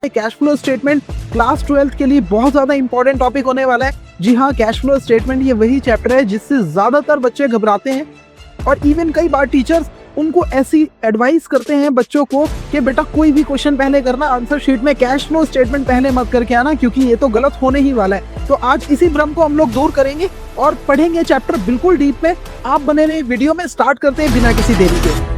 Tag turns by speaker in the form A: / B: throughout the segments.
A: Cash flow statement class 12th के लिए बहुत ज्यादा इंपॉर्टेंट टॉपिक होने वाला है। जी हाँ, कैश फ्लो स्टेटमेंट ये वही चैप्टर है जिससे ज्यादातर बच्चे घबराते हैं और इवन कई बार टीचर्स उनको ऐसी एडवाइस करते हैं बच्चों को कि बेटा कोई भी क्वेश्चन पहले करना, आंसर शीट में कैश फ्लो स्टेटमेंट पहले मत करके आना, क्योंकि ये तो गलत होने ही वाला है। तो आज इसी भ्रम को हम लोग दूर करेंगे और पढ़ेंगे चैप्टर बिल्कुल डीप में। आप बने रहे वीडियो में, स्टार्ट करते हैं बिना किसी देरी के।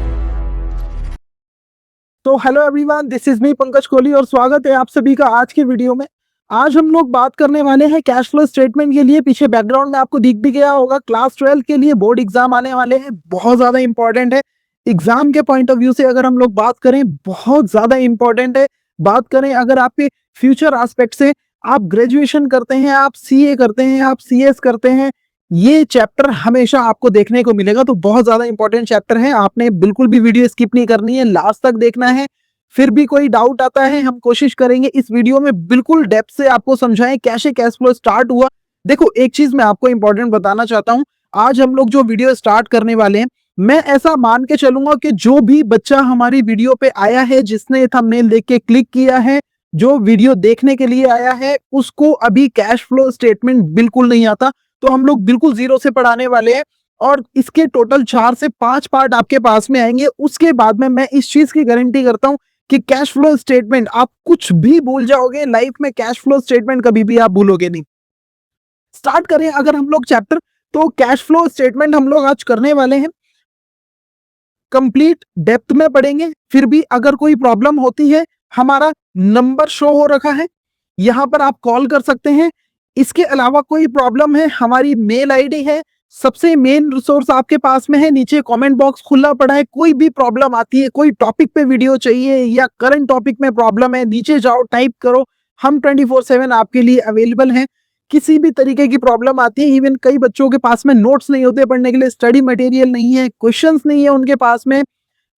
A: तो hello everyone, this is me Pankaj Kohli और स्वागत है आप सभी का आज के वीडियो में। आज हम लोग बात करने वाले हैं कैश फ्लो स्टेटमेंट के लिए। पीछे बैकग्राउंड में आपको दिख भी गया होगा, क्लास 12 के लिए बोर्ड एग्जाम आने वाले हैं, बहुत ज्यादा इंपॉर्टेंट है। एग्जाम के पॉइंट ऑफ व्यू से अगर हम लोग बात करें, बहुत ज्यादा इंपॉर्टेंट है। बात करें अगर आपके फ्यूचर एस्पेक्ट से, आप ग्रेजुएशन करते हैं, आप सीए करते हैं, आप सीएस करते हैं, ये चैप्टर हमेशा आपको देखने को मिलेगा। तो बहुत ज्यादा इंपॉर्टेंट चैप्टर है, आपने बिल्कुल भी वीडियो स्किप नहीं करनी है, लास्ट तक देखना है। फिर भी कोई डाउट आता है, हम कोशिश करेंगे इस वीडियो में बिल्कुल डेप्थ से आपको समझाएं कैसे कैश फ्लो स्टार्ट हुआ। देखो, एक चीज मैं आपको इंपॉर्टेंट बताना चाहता हूं, आज हम लोग जो वीडियो स्टार्ट करने वाले हैं, मैं ऐसा मान के चलूंगा कि जो भी बच्चा हमारी वीडियो पे आया है, जिसने थंबनेल देख के क्लिक किया है, जो वीडियो देखने के लिए आया है, उसको अभी कैश फ्लो स्टेटमेंट बिल्कुल नहीं आता। तो हम लोग बिल्कुल जीरो से पढ़ाने वाले हैं और इसके टोटल 4 से 5 पार्ट आपके पास में आएंगे। उसके बाद में मैं इस चीज की गारंटी करता हूं कि कैश फ्लो स्टेटमेंट आप कुछ भी भूल जाओगे लाइफ में, कैश फ्लो स्टेटमेंट कभी भी आप भूलोगे नहीं। स्टार्ट करें अगर हम लोग चैप्टर, तो कैश फ्लो स्टेटमेंट हम लोग आज करने वाले हैं, कंप्लीट डेप्थ में पढ़ेंगे। फिर भी अगर कोई प्रॉब्लम होती है, हमारा नंबर शो हो रखा है, यहां पर आप कॉल कर सकते हैं। इसके अलावा कोई प्रॉब्लम है, हमारी मेल आईडी है, सबसे मेन रिसोर्स आपके पास में है, नीचे कमेंट बॉक्स खुला पड़ा है। कोई भी प्रॉब्लम आती है, कोई टॉपिक पे वीडियो चाहिए या करंट टॉपिक में प्रॉब्लम है, नीचे जाओ, टाइप करो, हम 24/7 आपके लिए अवेलेबल हैं। किसी भी तरीके की प्रॉब्लम आती है, इवन कई बच्चों के पास में नोट्स नहीं होते पढ़ने के लिए, स्टडी मटेरियल नहीं है, क्वेश्चंस नहीं है उनके पास में,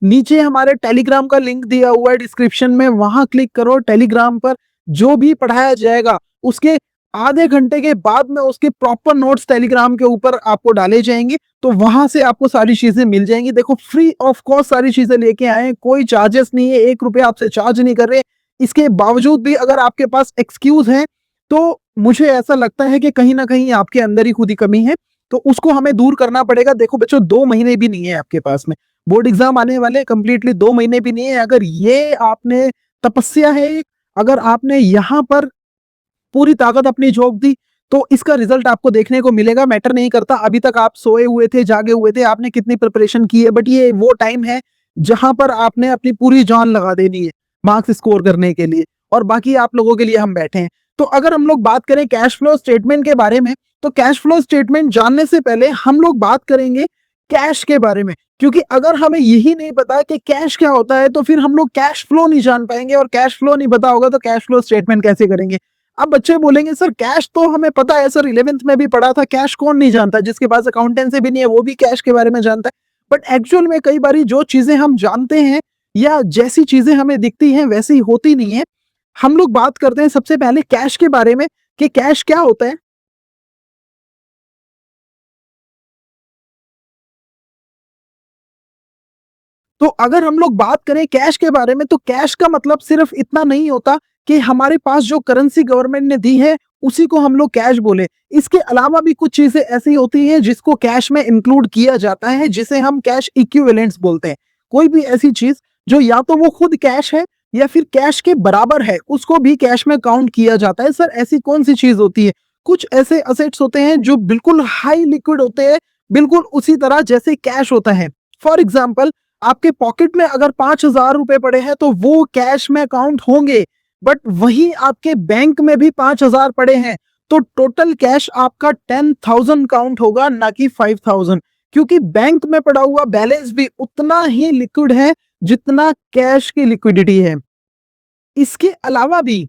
A: नीचे हमारे टेलीग्राम का लिंक दिया हुआ है डिस्क्रिप्शन में, वहां क्लिक करो। टेलीग्राम पर जो भी पढ़ाया जाएगा उसके आधे घंटे के बाद में उसके प्रॉपर नोट्स टेलीग्राम के ऊपर आपको डाले जाएंगे, तो वहां से आपको सारी चीजें मिल जाएंगी। देखो, फ्री ऑफ कॉस्ट सारी चीजें लेके आए, कोई चार्जेस नहीं है, 1 रुपया आपसे चार्ज नहीं कर रहे। इसके बावजूद भी अगर आपके पास एक्सक्यूज है, तो मुझे ऐसा लगता है कि कहीं ना कहीं आपके अंदर ही खुद ही कमी है, तो उसको हमें दूर करना पड़ेगा। देखो बच्चों, 2 महीने भी नहीं है आपके पास में, बोर्ड एग्जाम आने वाले, कंप्लीटली 2 महीने भी नहीं है। अगर ये आपने तपस्या है, अगर आपने यहाँ पर पूरी ताकत अपनी झोंक दी, तो इसका रिजल्ट आपको देखने को मिलेगा। मैटर नहीं करता अभी तक आप सोए हुए थे, जागे हुए थे, आपने कितनी प्रिपरेशन की है, बट ये वो टाइम है जहां पर आपने अपनी पूरी जान लगा देनी है मार्क्स स्कोर करने के लिए, और बाकी आप लोगों के लिए हम बैठे हैं। तो अगर हम लोग बात करें कैश फ्लो स्टेटमेंट के बारे में, तो कैश फ्लो स्टेटमेंट जानने से पहले हम लोग बात करेंगे कैश के बारे में, क्योंकि अगर हमें यही नहीं पता कि कैश क्या होता है, तो फिर हम लोग कैश फ्लो नहीं जान पाएंगे, और कैश फ्लो नहीं पता होगा तो कैश फ्लो स्टेटमेंट कैसे करेंगे। अब बच्चे बोलेंगे सर कैश तो हमें पता है, सर 11th में भी पढ़ा था, कैश कौन नहीं जानता, जिसके पास अकाउंटेंसी भी नहीं है वो भी कैश के बारे में जानता है। बट एक्चुअल में कई बार जो चीजें हम जानते हैं या जैसी चीजें हमें दिखती हैं वैसी होती नहीं है। हम लोग बात करते हैं सबसे पहले कैश के बारे में कि कैश क्या होता है। तो अगर हम लोग बात करें कैश के बारे में, तो कैश का मतलब सिर्फ इतना नहीं होता कि हमारे पास जो करेंसी गवर्नमेंट ने दी है उसी को हम लोग कैश बोले। इसके अलावा भी कुछ चीजें ऐसी होती हैं जिसको कैश में इंक्लूड किया जाता है, जिसे हम कैश इक्विवेलेंट्स बोलते हैं। कोई भी ऐसी चीज जो या तो वो खुद कैश है या फिर कैश के बराबर है, उसको भी कैश में काउंट किया जाता है। सर ऐसी कौन सी चीज होती है? कुछ ऐसे असेट्स होते हैं जो बिल्कुल हाई लिक्विड होते हैं, बिल्कुल उसी तरह जैसे कैश होता है। फॉर एग्जाम्पल, आपके पॉकेट में अगर 5,000 रुपए पड़े हैं तो वो कैश में काउंट होंगे, बट वही आपके बैंक में भी 5,000 पड़े हैं तो टोटल कैश आपका 10,000 काउंट होगा, ना कि 5,000, क्योंकि बैंक में पड़ा हुआ बैलेंस भी उतना ही लिक्विड है जितना कैश की लिक्विडिटी है। इसके अलावा भी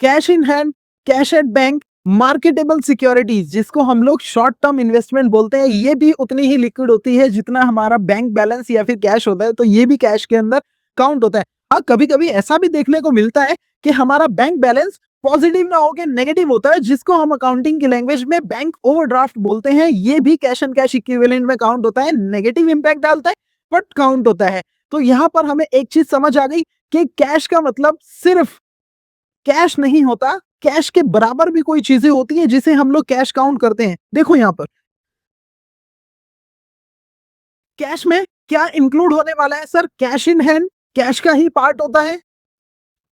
A: cash in hand, cash at bank, marketable securities, जिसको हम लोग शॉर्ट टर्म इन्वेस्टमेंट बोलते हैं, ये भी उतनी ही लिक्विड होती है जितना हमारा बैंक बैलेंस या फिर कैश होता है, तो ये भी कैश के अंदर काउंट होता है। हाँ, कभी कभी ऐसा भी देखने को मिलता है कि हमारा बैंक बैलेंस पॉजिटिव ना होकर नेगेटिव होता है, जिसको हम अकाउंटिंग की लैंग्वेज में बैंक ओवरड्राफ्ट बोलते हैं। ये भी कैश एंड कैश इक्विवेलेंट में काउंट होता है, नेगेटिव इंपैक्ट डालता है बट काउंट होता है। तो यहाँ पर हमें एक चीज समझ आ गई कि कैश का मतलब सिर्फ कैश नहीं होता, कैश के बराबर भी कोई चीजें होती हैं जिसे हम लोग कैश काउंट करते हैं। देखो यहाँ पर कैश में क्या इंक्लूड होने वाला है sir? Cash in hand cash का ही पार्ट होता है,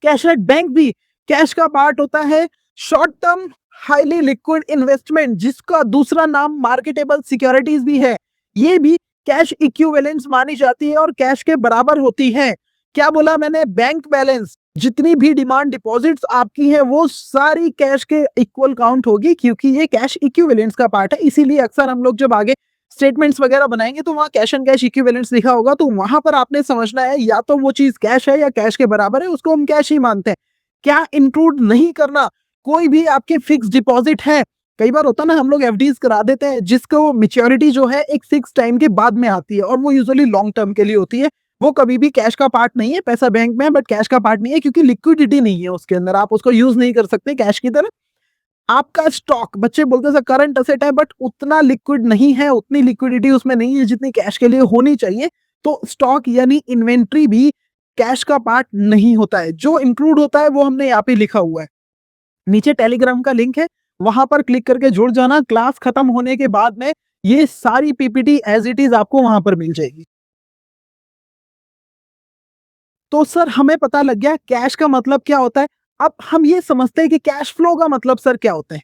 A: कैश एट बैंक भी कैश का पार्ट होता है, short term highly liquid investment जिसका दूसरा नाम मार्केटेबल सिक्योरिटीज भी है, ये भी कैश इक्विवेलेंस मानी जाती है और कैश के बराबर होती है। क्या बोला मैंने? बैंक बैलेंस जितनी भी डिमांड डिपॉजिट्स आपकी है वो सारी कैश के इक्वल काउंट होगी क्योंकि ये कैश इक्विवेलेंस का पार्ट है। इसीलिए अक्सर हम लोग जब आगे स्टेटमेंट्स वगैरह बनाएंगे तो वहां कैश एंड कैश इक्विवेलेंस लिखा होगा, तो वहां पर आपने समझना है या तो वो चीज कैश है या कैश के बराबर है, उसको हम कैश ही मानते हैं। क्या इंक्लूड नहीं करना? कोई भी आपके फिक्स डिपॉजिट है, कई बार होता ना हम लोग एफडीज करा देते हैं जिसको मेच्योरिटी जो है एक फिक्स टाइम के बाद में आती है और वो यूजुअली लॉन्ग टर्म के लिए होती है, वो कभी भी कैश का पार्ट नहीं है। पैसा बैंक में है बट कैश का पार्ट नहीं है क्योंकि लिक्विडिटी नहीं है उसके अंदर, आप उसको यूज नहीं कर सकते कैश की तरह। आपका स्टॉक, बच्चे बोलते हैं करंट असेट है बट उतना लिक्विड नहीं है, उतनी लिक्विडिटी उसमें नहीं है जितनी कैश के लिए होनी चाहिए। तो स्टॉक यानी इन्वेंट्री भी कैश का पार्ट नहीं होता है। जो इंक्लूड होता है वो हमने यहाँ पे लिखा हुआ है, नीचे टेलीग्राम का लिंक है, वहां पर क्लिक करके जुड़ जाना। क्लास खत्म होने के बाद में ये सारी पीपीटी एज इट इज आपको वहां पर मिल जाएगी। तो सर हमें पता लग गया कैश का मतलब क्या होता है। अब हम ये समझते हैं कि कैश फ्लो का मतलब सर क्या होता है।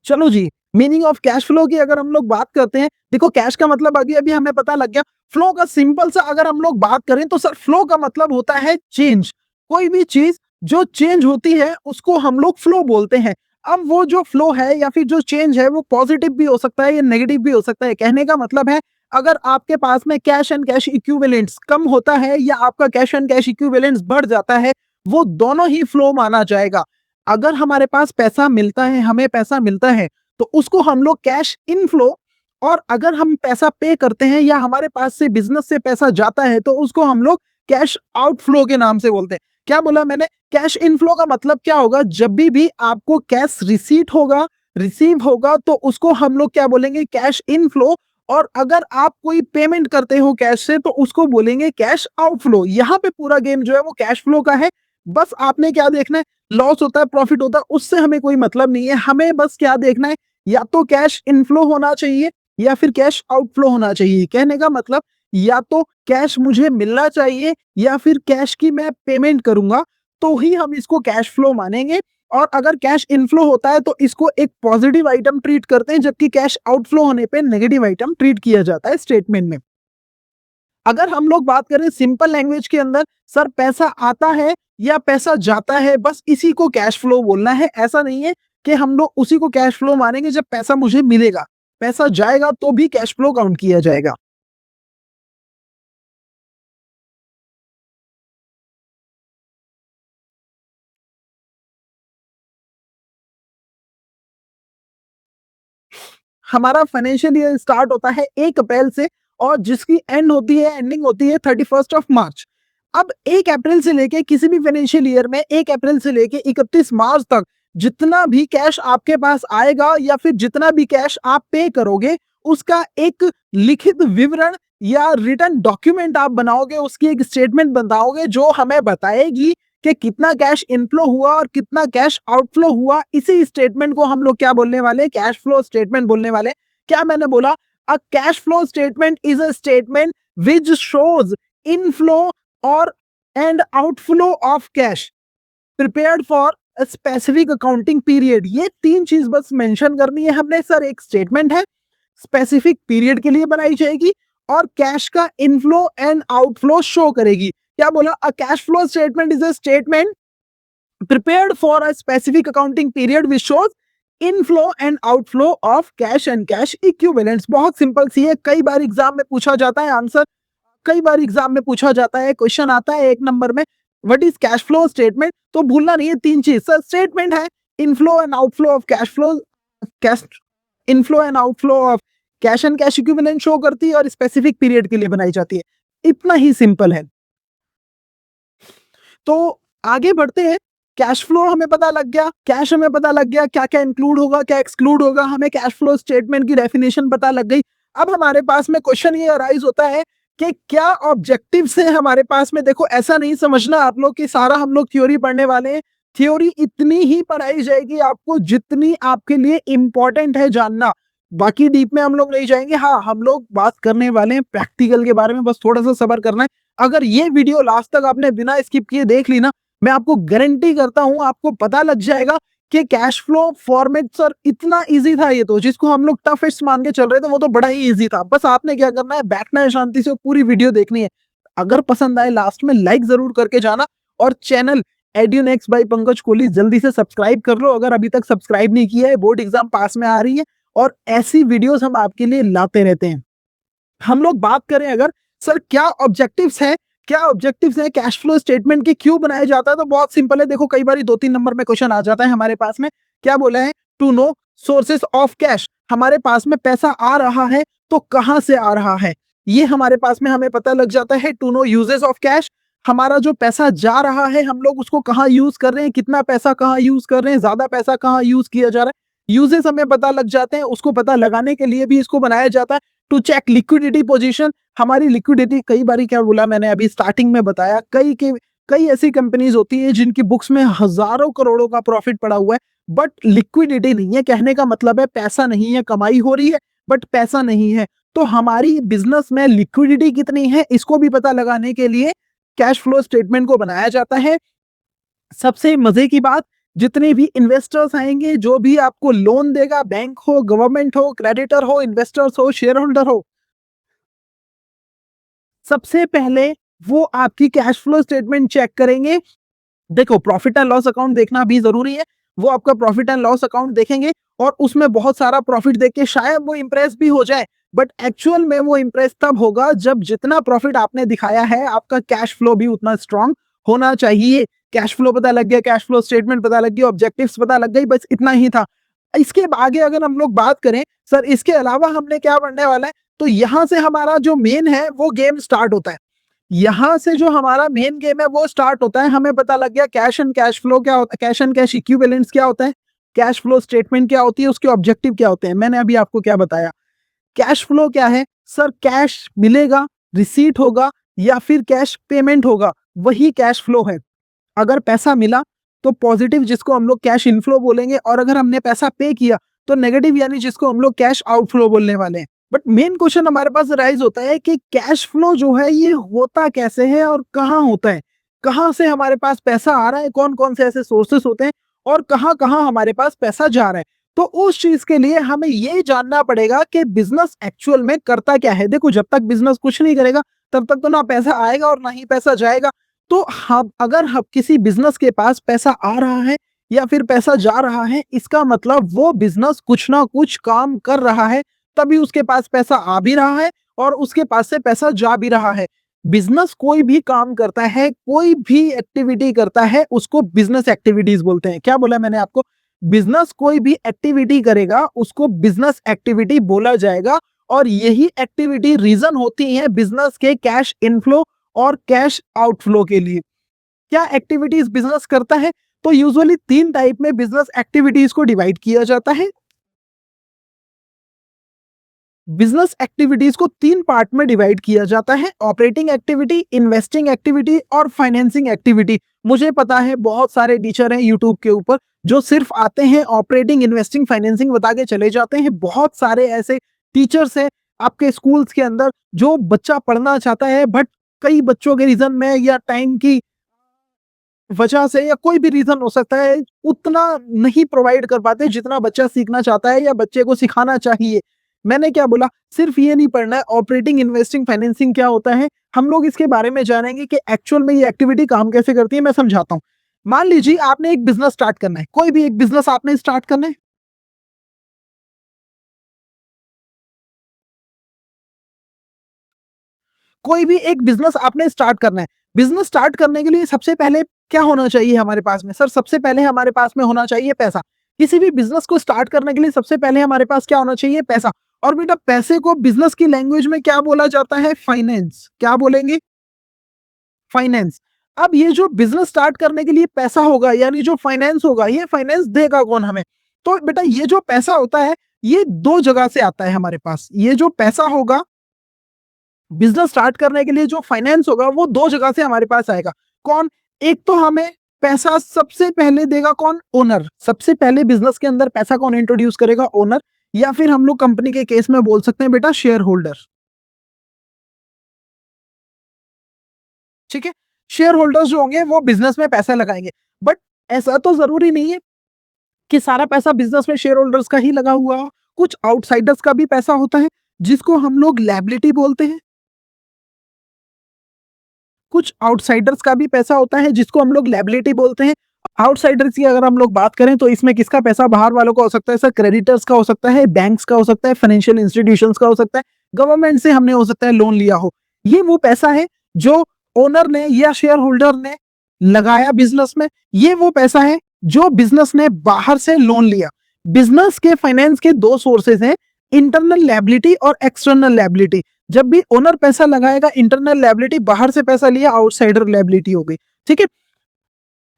A: चलो जी, मीनिंग ऑफ कैश फ्लो की अगर हम लोग बात करते हैं, देखो कैश का मतलब अभी अभी हमें पता लग गया। फ्लो का सिंपल सा अगर हम लोग बात करें तो सर फ्लो का मतलब होता है चेंज। कोई भी चीज जो चेंज होती है उसको हम लोग फ्लो बोलते हैं। अब वो जो फ्लो है या फिर जो चेंज है वो पॉजिटिव भी हो सकता है या नेगेटिव भी हो सकता है। कहने का मतलब है अगर आपके पास में कैश एंड कैश इक्विवेलेंट्स कम होता है या आपका कैश एंड कैश इक्विवेलेंट्स बढ़ जाता है, वो दोनों ही फ्लो माना जाएगा। अगर हमारे पास पैसा मिलता है, हमें पैसा मिलता है तो उसको हम लोग कैश इनफ्लो, और अगर हम पैसा पे करते हैं या हमारे पास से बिजनेस से पैसा जाता है तो उसको हम लोग कैश आउटफ्लो के नाम से बोलते हैं। क्या बोला मैंने? कैश इनफ्लो का मतलब क्या होगा? जब भी आपको कैश रिसीट होगा, रिसीव होगा तो उसको हम लोग क्या बोलेंगे? Cash inflow. और अगर आप कोई पेमेंट करते हो कैश से तो उसको बोलेंगे कैश आउटफ्लो। यहाँ पे पूरा गेम जो है वो कैश फ्लो का है। बस आपने क्या देखना है, लॉस होता है प्रॉफिट होता है उससे हमें कोई मतलब नहीं है। हमें बस क्या देखना है, या तो कैश इनफ्लो होना चाहिए या फिर कैश आउटफ्लो होना चाहिए। कहने का मतलब या तो कैश मुझे मिलना चाहिए या फिर कैश की मैं पेमेंट करूंगा तो ही हम इसको कैश फ्लो मानेंगे। और अगर कैश इनफ्लो होता है तो इसको एक पॉजिटिव आइटम ट्रीट करते हैं, जबकि कैश आउटफ्लो होने पे नेगेटिव आइटम ट्रीट किया जाता है स्टेटमेंट में। अगर हम लोग बात करें सिंपल लैंग्वेज के अंदर, सर पैसा आता है या पैसा जाता है, बस इसी को कैश फ्लो बोलना है। ऐसा नहीं है कि हम लोग उसी को कैश फ्लो मानेंगे जब पैसा मुझे मिलेगा, पैसा जाएगा तो भी कैश फ्लो काउंट किया जाएगा। हमारा फाइनेंशियल ईयर स्टार्ट होता है 1 अप्रैल से और जिसकी एंडिंग होती है 31 मार्च। अब 1 अप्रैल से लेके किसी भी फाइनेंशियल ईयर में 1 अप्रैल से लेके 31 मार्च तक जितना भी कैश आपके पास आएगा या फिर जितना भी कैश आप पे करोगे उसका एक लिखित विवरण या रिटर्न डॉक्यूमेंट आप बनाओगे, उसकी एक स्टेटमेंट बनाओगे जो हमें बताएगी कि कितना कैश इनफ्लो हुआ और कितना कैश आउटफ्लो हुआ। इसी स्टेटमेंट को हम लोग क्या बोलने वाले? कैश फ्लो स्टेटमेंट बोलने वाले। क्या मैंने बोला? A cash flow statement is a statement which shows inflow और and outflow of cash prepared for a specific accounting period. ये तीन चीज बस मेंशन करनी है हमने सर। एक स्टेटमेंट है, स्पेसिफिक पीरियड के लिए बनाई जाएगी और कैश का इनफ्लो एंड आउटफ्लो शो करेगी। क्या बोला? A cash flow statement is a statement prepared for a specific accounting period which shows inflow and outflow of cash and cash equivalents। बहुत सिंपल सी है, कई बार एग्जाम में पूछा जाता है आंसर, कई बार एग्जाम में पूछा जाता है, क्वेश्चन आता है 1 नंबर में, what is cash flow statement. तो भूलना नहीं है तीन चीज सर। स्टेटमेंट है inflow and outflow of cash flow, cash inflow and outflow of cash and cash equivalent show करती है और स्पेसिफिक पीरियड के लिए बनाई जाती है। इतना ही सिंपल है। तो आगे बढ़ते हैं। कैश फ्लो हमें पता लग गया, कैश हमें पता लग गया, क्या क्या इंक्लूड होगा क्या एक्सक्लूड होगा, हमें कैश फ्लो स्टेटमेंट की डेफिनेशन पता लग गई। अब हमारे पास में क्वेश्चन ये अराइज होता है कि क्या ऑब्जेक्टिव्स है हमारे पास में। देखो ऐसा नहीं समझना आप लोग कि सारा हम लोग थ्योरी पढ़ने वाले हैं। थ्योरी इतनी ही पढ़ाई जाएगी आपको जितनी आपके लिए इंपॉर्टेंट है जानना। बाकी डीप में हम लोग नहीं जाएंगे। हाँ, हम लोग बात करने वाले हैं प्रैक्टिकल के बारे में, बस थोड़ा सा सब्र करना है। अगर ये वीडियो लास्ट तक आपने बिना स्किप किए देख ली ना, मैं आपको गारंटी करता हूं आपको पता लग जाएगा कि कैश फ्लो फॉर्मेट सर इतना इजी था। ये तो जिसको हम लोग टफेस्ट मान के चल रहे थे वो तो बड़ा ही इजी था। बस आपने क्या करना है, बैठना है शांति से, पूरी वीडियो देखनी है। अगर पसंद आए लास्ट में लाइक जरूर करके जाना, और चैनल एड्यूनेक्स बाय पंकज कोहली जल्दी से सब्सक्राइब कर लो अगर अभी तक सब्सक्राइब नहीं किया है। बोर्ड एग्जाम पास में आ रही है और ऐसी वीडियोस हम आपके लिए लाते रहते हैं। हम लोग बात करें अगर सर क्या ऑब्जेक्टिव्स है, क्या ऑब्जेक्टिव्स है कैश फ्लो स्टेटमेंट के, क्यों बनाया जाता है, तो बहुत सिंपल है। देखो कई बार 2-3 नंबर में क्वेश्चन आ जाता है हमारे पास में। क्या बोला है, to know sources of cash. हमारे पास में पैसा आ रहा है तो कहां से आ रहा है, ये हमारे पास में हमें पता लग जाता है। To know uses of cash, हमारा जो पैसा जा रहा है हम लोग उसको कहाँ यूज कर रहे हैं, कितना पैसा कहाँ यूज कर रहे हैं, ज्यादा पैसा कहाँ यूज किया जा रहा है, यूजेस हमें पता लग जाते हैं। उसको पता लगाने के लिए भी इसको बनाया जाता है। टू चेक लिक्विडिटी पोजीशन, हमारी लिक्विडिटी, कई बार क्या बोला मैंने अभी स्टार्टिंग में बताया, कई ऐसी कंपनीज होती है जिनकी बुक्स में हजारों करोड़ों का प्रॉफिट पड़ा हुआ है बट लिक्विडिटी नहीं है। कहने का मतलब है पैसा नहीं है, कमाई हो रही है बट पैसा नहीं है। तो हमारी बिजनेस में लिक्विडिटी कितनी है इसको भी पता लगाने के लिए कैश फ्लो स्टेटमेंट को बनाया जाता है। सबसे मजे की बात, जितने भी इन्वेस्टर्स आएंगे, जो भी आपको लोन देगा, बैंक हो, गवर्नमेंट हो, क्रेडिटर हो, इन्वेस्टर्स हो, शेयर होल्डर हो, सबसे पहले वो आपकी कैश फ्लो स्टेटमेंट चेक करेंगे। देखो प्रॉफिट एंड लॉस अकाउंट देखना भी जरूरी है। वो आपका प्रॉफिट एंड लॉस अकाउंट देखेंगे और उसमें बहुत सारा प्रॉफिट देख के शायद वो इंप्रेस भी हो जाए, बट एक्चुअल में वो इंप्रेस तब होगा जब जितना प्रॉफिट आपने दिखाया है आपका कैश फ्लो भी उतना स्ट्रांग होना चाहिए। कैश फ्लो पता लग गया, कैश फ्लो स्टेटमेंट पता लग गया, ऑब्जेक्टिव्स पता लग गई, बस इतना ही था। इसके आगे अगर हम लोग बात करें सर इसके अलावा हमने क्या पढ़ने वाला है, तो यहां से हमारा जो मेन है वो गेम स्टार्ट होता है। यहां से जो हमारा मेन गेम है वो स्टार्ट होता है। हमें पता लग गया कैश एंड कैश फ्लो क्या होता है, कैश एंड कैश इक्विवेलेंट्स क्या होता है, कैश फ्लो स्टेटमेंट क्या होती है, उसके ऑब्जेक्टिव क्या होते हैं। मैंने अभी आपको क्या बताया, कैश फ्लो क्या है सर, कैश मिलेगा, रिसीट होगा या फिर कैश पेमेंट होगा, वही कैश फ्लो है। अगर पैसा मिला तो पॉजिटिव जिसको हम लोग कैश इनफ्लो बोलेंगे, और अगर हमने पैसा पे किया तो नेगेटिव यानी जिसको हम लोग कैश आउटफ्लो बोलने वाले हैं। बट मेन क्वेश्चन हमारे पास राइज होता है कि कैश फ्लो जो है ये होता कैसे है और कहाँ होता है, कहाँ से हमारे पास पैसा आ रहा है, कौन कौन से ऐसे सोर्सेस होते हैं और कहाँ कहाँ हमारे पास पैसा जा रहा है। तो उस चीज के लिए हमें ये जानना पड़ेगा कि बिजनेस एक्चुअल में करता क्या है। देखो जब तक बिजनेस कुछ नहीं करेगा तब तक तो ना पैसा आएगा और ना ही पैसा जाएगा। तो हम अगर हम किसी बिजनेस के पास पैसा आ रहा है या फिर पैसा जा रहा है, इसका मतलब वो बिजनेस कुछ ना कुछ काम कर रहा है, तभी उसके पास पैसा आ भी रहा है और उसके पास से पैसा जा भी रहा है। बिजनेस कोई भी काम करता है, कोई भी एक्टिविटी करता है, उसको बिजनेस एक्टिविटीज बोलते हैं। क्या बोला मैंने आपको, बिजनेस कोई भी एक्टिविटी करेगा उसको बिजनेस एक्टिविटी बोला जाएगा। और यही एक्टिविटी रीजन होती है बिजनेस के कैश इनफ्लो और कैश आउटफ्लो के लिए। क्या एक्टिविटीज बिजनेस करता है, तो यूजुअली 3 टाइप में बिजनेस एक्टिविटीज को डिवाइड किया जाता है। बिजनेस एक्टिविटीज को 3 पार्ट में डिवाइड किया जाता है, ऑपरेटिंग एक्टिविटी, इन्वेस्टिंग एक्टिविटी और फाइनेंसिंग एक्टिविटी। मुझे पता है बहुत सारे टीचर हैं यूट्यूब के ऊपर जो सिर्फ आते हैं ऑपरेटिंग, इन्वेस्टिंग, फाइनेंसिंग बता के चले जाते हैं। बहुत सारे ऐसे टीचर्स हैं आपके स्कूल्स के अंदर जो बच्चा पढ़ना चाहता है बट कई बच्चों के रीजन में या टाइम की वजह से या कोई भी रीजन हो सकता है, उतना नहीं प्रोवाइड कर पाते जितना बच्चा सीखना चाहता है या बच्चे को सिखाना चाहिए। मैंने क्या बोला, सिर्फ ये नहीं पढ़ना है ऑपरेटिंग, इन्वेस्टिंग, फाइनेंसिंग क्या होता है, हम लोग इसके बारे में जानेंगे कि एक्चुअल में ये एक्टिविटी काम कैसे करती है। मैं समझाता हूँ। मान लीजिए आपने एक बिजनेस स्टार्ट करना है, कोई भी एक बिजनेस आपने स्टार्ट करना है, कोई भी एक बिजनेस आपने स्टार्ट करना है। बिजनेस स्टार्ट करने के लिए सबसे पहले क्या होना चाहिए हमारे पास में, सर सबसे पहले हमारे पास में होना चाहिए पैसा। किसी भी बिजनेस को स्टार्ट करने के लिए सबसे पहले हमारे पास क्या होना चाहिए, पैसा। और बेटा पैसे को बिजनेस की लैंग्वेज में क्या बोला जाता है, फाइनेंस। क्या बोलेंगे, फाइनेंस। अब ये जो बिजनेस स्टार्ट करने के लिए पैसा होगा यानी जो फाइनेंस होगा, ये फाइनेंस देगा कौन हमें, तो बेटा ये जो पैसा होता है ये 2 जगह से आता है हमारे पास। ये जो पैसा होगा बिजनेस स्टार्ट करने के लिए जो फाइनेंस होगा वो दो जगह से हमारे पास आएगा। कौन? एक तो हमें पैसा सबसे पहले देगा कौन? ओनर। सबसे पहले बिजनेस के अंदर पैसा कौन इंट्रोड्यूस करेगा? ओनर। या फिर हम लोग कंपनी के केस में बोल सकते हैं बेटा शेयर होल्डर। ठीक है, शेयर होल्डर्स जो होंगे वो बिजनेस में पैसा लगाएंगे। बट ऐसा तो जरूरी नहीं है कि सारा पैसा बिजनेस में शेयर होल्डर्स का ही लगा हुआ हो। कुछ आउटसाइडर्स का भी पैसा होता है जिसको हम लोग लायबिलिटी बोलते हैं। कुछ आउटसाइडर्स का भी पैसा होता है जिसको हम लोग लायबिलिटी बोलते हैं। आउटसाइडर्स की अगर हम लोग बात करें तो इसमें किसका पैसा बाहर वालों का हो सकता है सर? क्रेडिटर्स का हो सकता है, बैंक्स का हो सकता है, फाइनेंशियल इंस्टीट्यूशंस का हो सकता है, गवर्नमेंट से हमने हो सकता है लोन लिया हो। ये वो पैसा है जो ओनर ने या शेयर होल्डर ने लगाया बिजनेस में। ये वो पैसा है जो बिजनेस ने बाहर से लोन लिया। बिजनेस के फाइनेंस के दो सोर्सेज हैं, इंटरनल लायबिलिटी और एक्सटर्नल लायबिलिटी। जब भी ओनर पैसा लगाएगा इंटरनल लायबिलिटी, बाहर से पैसा लिया आउटसाइडर लायबिलिटी हो गई। ठीक है,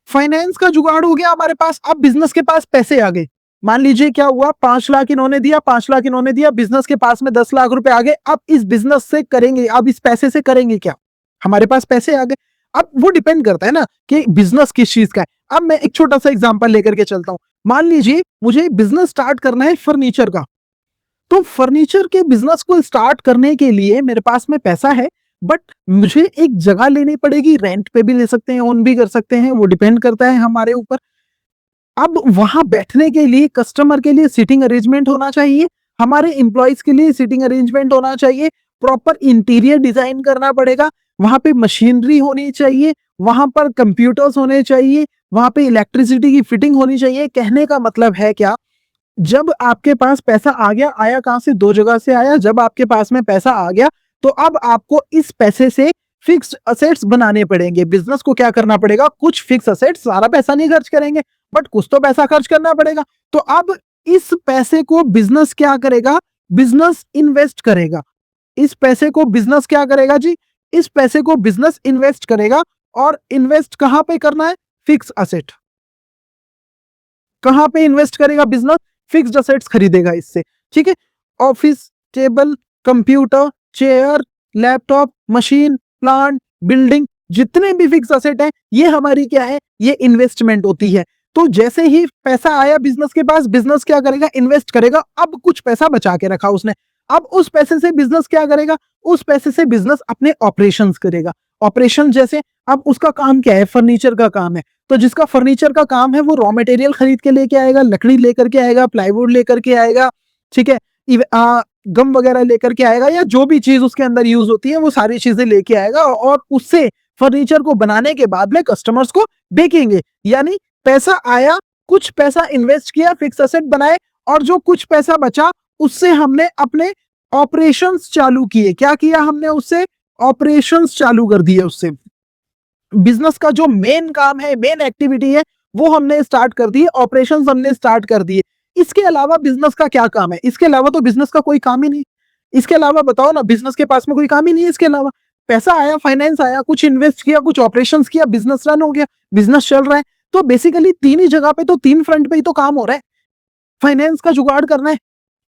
A: फाइनेंस का जुगाड़ हो गया हमारे पास। अब बिजनेस के पास पैसे आ गए। मान लीजिए क्या हुआ, 5 लाख इन्होंने दिया, 5 लाख इन्होंने दिया, बिजनेस के पास में 10 लाख रुपए आ गए। अब इस बिजनेस से करेंगे, अब इस पैसे से करेंगे क्या? हमारे पास पैसे आ गए। अब वो डिपेंड करता है ना कि बिजनेस किस चीज का है। अब मैं एक छोटा सा एग्जांपल लेकर के चलता हूं। मान लीजिए मुझे बिजनेस स्टार्ट करना है फर्नीचर का। तो फर्नीचर के बिजनेस को स्टार्ट करने के लिए मेरे पास में पैसा है, बट मुझे एक जगह लेनी पड़ेगी। रेंट पे भी ले सकते हैं, ओन भी कर सकते हैं, वो डिपेंड करता है हमारे ऊपर। अब वहां बैठने के लिए कस्टमर के लिए सीटिंग अरेंजमेंट होना चाहिए, हमारे एम्प्लॉयज के लिए सीटिंग अरेंजमेंट होना चाहिए, प्रॉपर इंटीरियर डिजाइन करना पड़ेगा, वहां पे मशीनरी होनी चाहिए, वहां पर कंप्यूटर्स होने चाहिए, वहां पे इलेक्ट्रिसिटी की फिटिंग होनी चाहिए। कहने का मतलब है क्या, जब आपके पास पैसा आ गया, आया कहां से? दो जगह से आया। जब आपके पास में पैसा आ गया तो अब आपको इस पैसे से फिक्स्ड असेट्स बनाने पड़ेंगे। बिजनेस को क्या करना पड़ेगा? कुछ फिक्स असेट्स, सारा पैसा नहीं खर्च करेंगे बट कुछ तो पैसा खर्च करना पड़ेगा। तो अब इस पैसे को बिजनेस क्या करेगा? बिजनेस इन्वेस्ट करेगा। इस पैसे को बिजनेस क्या करेगा जी? इस पैसे को बिजनेस इन्वेस्ट करेगा। और इन्वेस्ट कहां पे करना है? Fix asset. कहां पे इन्वेस्ट करेगा बिजनेस? फिक्स्ड असेट्स खरीदेगा इससे। ठीक है, office, table, computer, chair, laptop, machine, plant, building, जितने भी फिक्स असेट है ये हमारी क्या है? ये इन्वेस्टमेंट होती है। तो जैसे ही पैसा आया बिजनेस के पास, बिजनेस क्या करेगा? इन्वेस्ट करेगा। अब कुछ पैसा बचा के रखा उसने, अब उस पैसे से बिजनेस क्या करेगा? उस पैसे से बिजनेस अपने ऑपरेशंस करेगा। ऑपरेशन जैसे, अब उसका काम क्या है? फर्नीचर का काम है। तो जिसका फर्नीचर का काम है वो रॉ मटेरियल खरीद के लेके आएगा, लकड़ी लेकर के आएगा, प्लाईवुड लेकर के आएगा, ठीक है, गम वगैरह लेकर के आएगा, या जो भी चीज उसके अंदर यूज होती है वो सारी चीजें लेके आएगा और उससे फर्नीचर को बनाने के बाद में कस्टमर्स को बेचेंगे। यानी पैसा आया, कुछ पैसा इन्वेस्ट किया, फिक्स एसेट बनाए, और जो कुछ पैसा बचा उससे हमने अपने ऑपरेशंस चालू किए। क्या किया हमने? उससे ऑपरेशंस चालू कर दिए। उससे बिजनेस का जो मेन काम है, मेन एक्टिविटी है, वो हमने स्टार्ट कर दी, ऑपरेशंस हमने स्टार्ट कर दिए। इसके अलावा बिजनेस का क्या काम है? इसके अलावा तो बिजनेस का कोई काम ही नहीं। इसके अलावा बताओ ना, बिजनेस के पास में कोई काम ही नहीं है इसके अलावा। पैसा आया, फाइनेंस आया, कुछ इन्वेस्ट किया, कुछ ऑपरेशंस किया, बिजनेस रन हो गया, बिजनेस चल रहा है। तो बेसिकली तीन ही जगह पे, तो तीन फ्रंट पे ही तो काम हो रहा है। फाइनेंस का जुगाड़ करना है,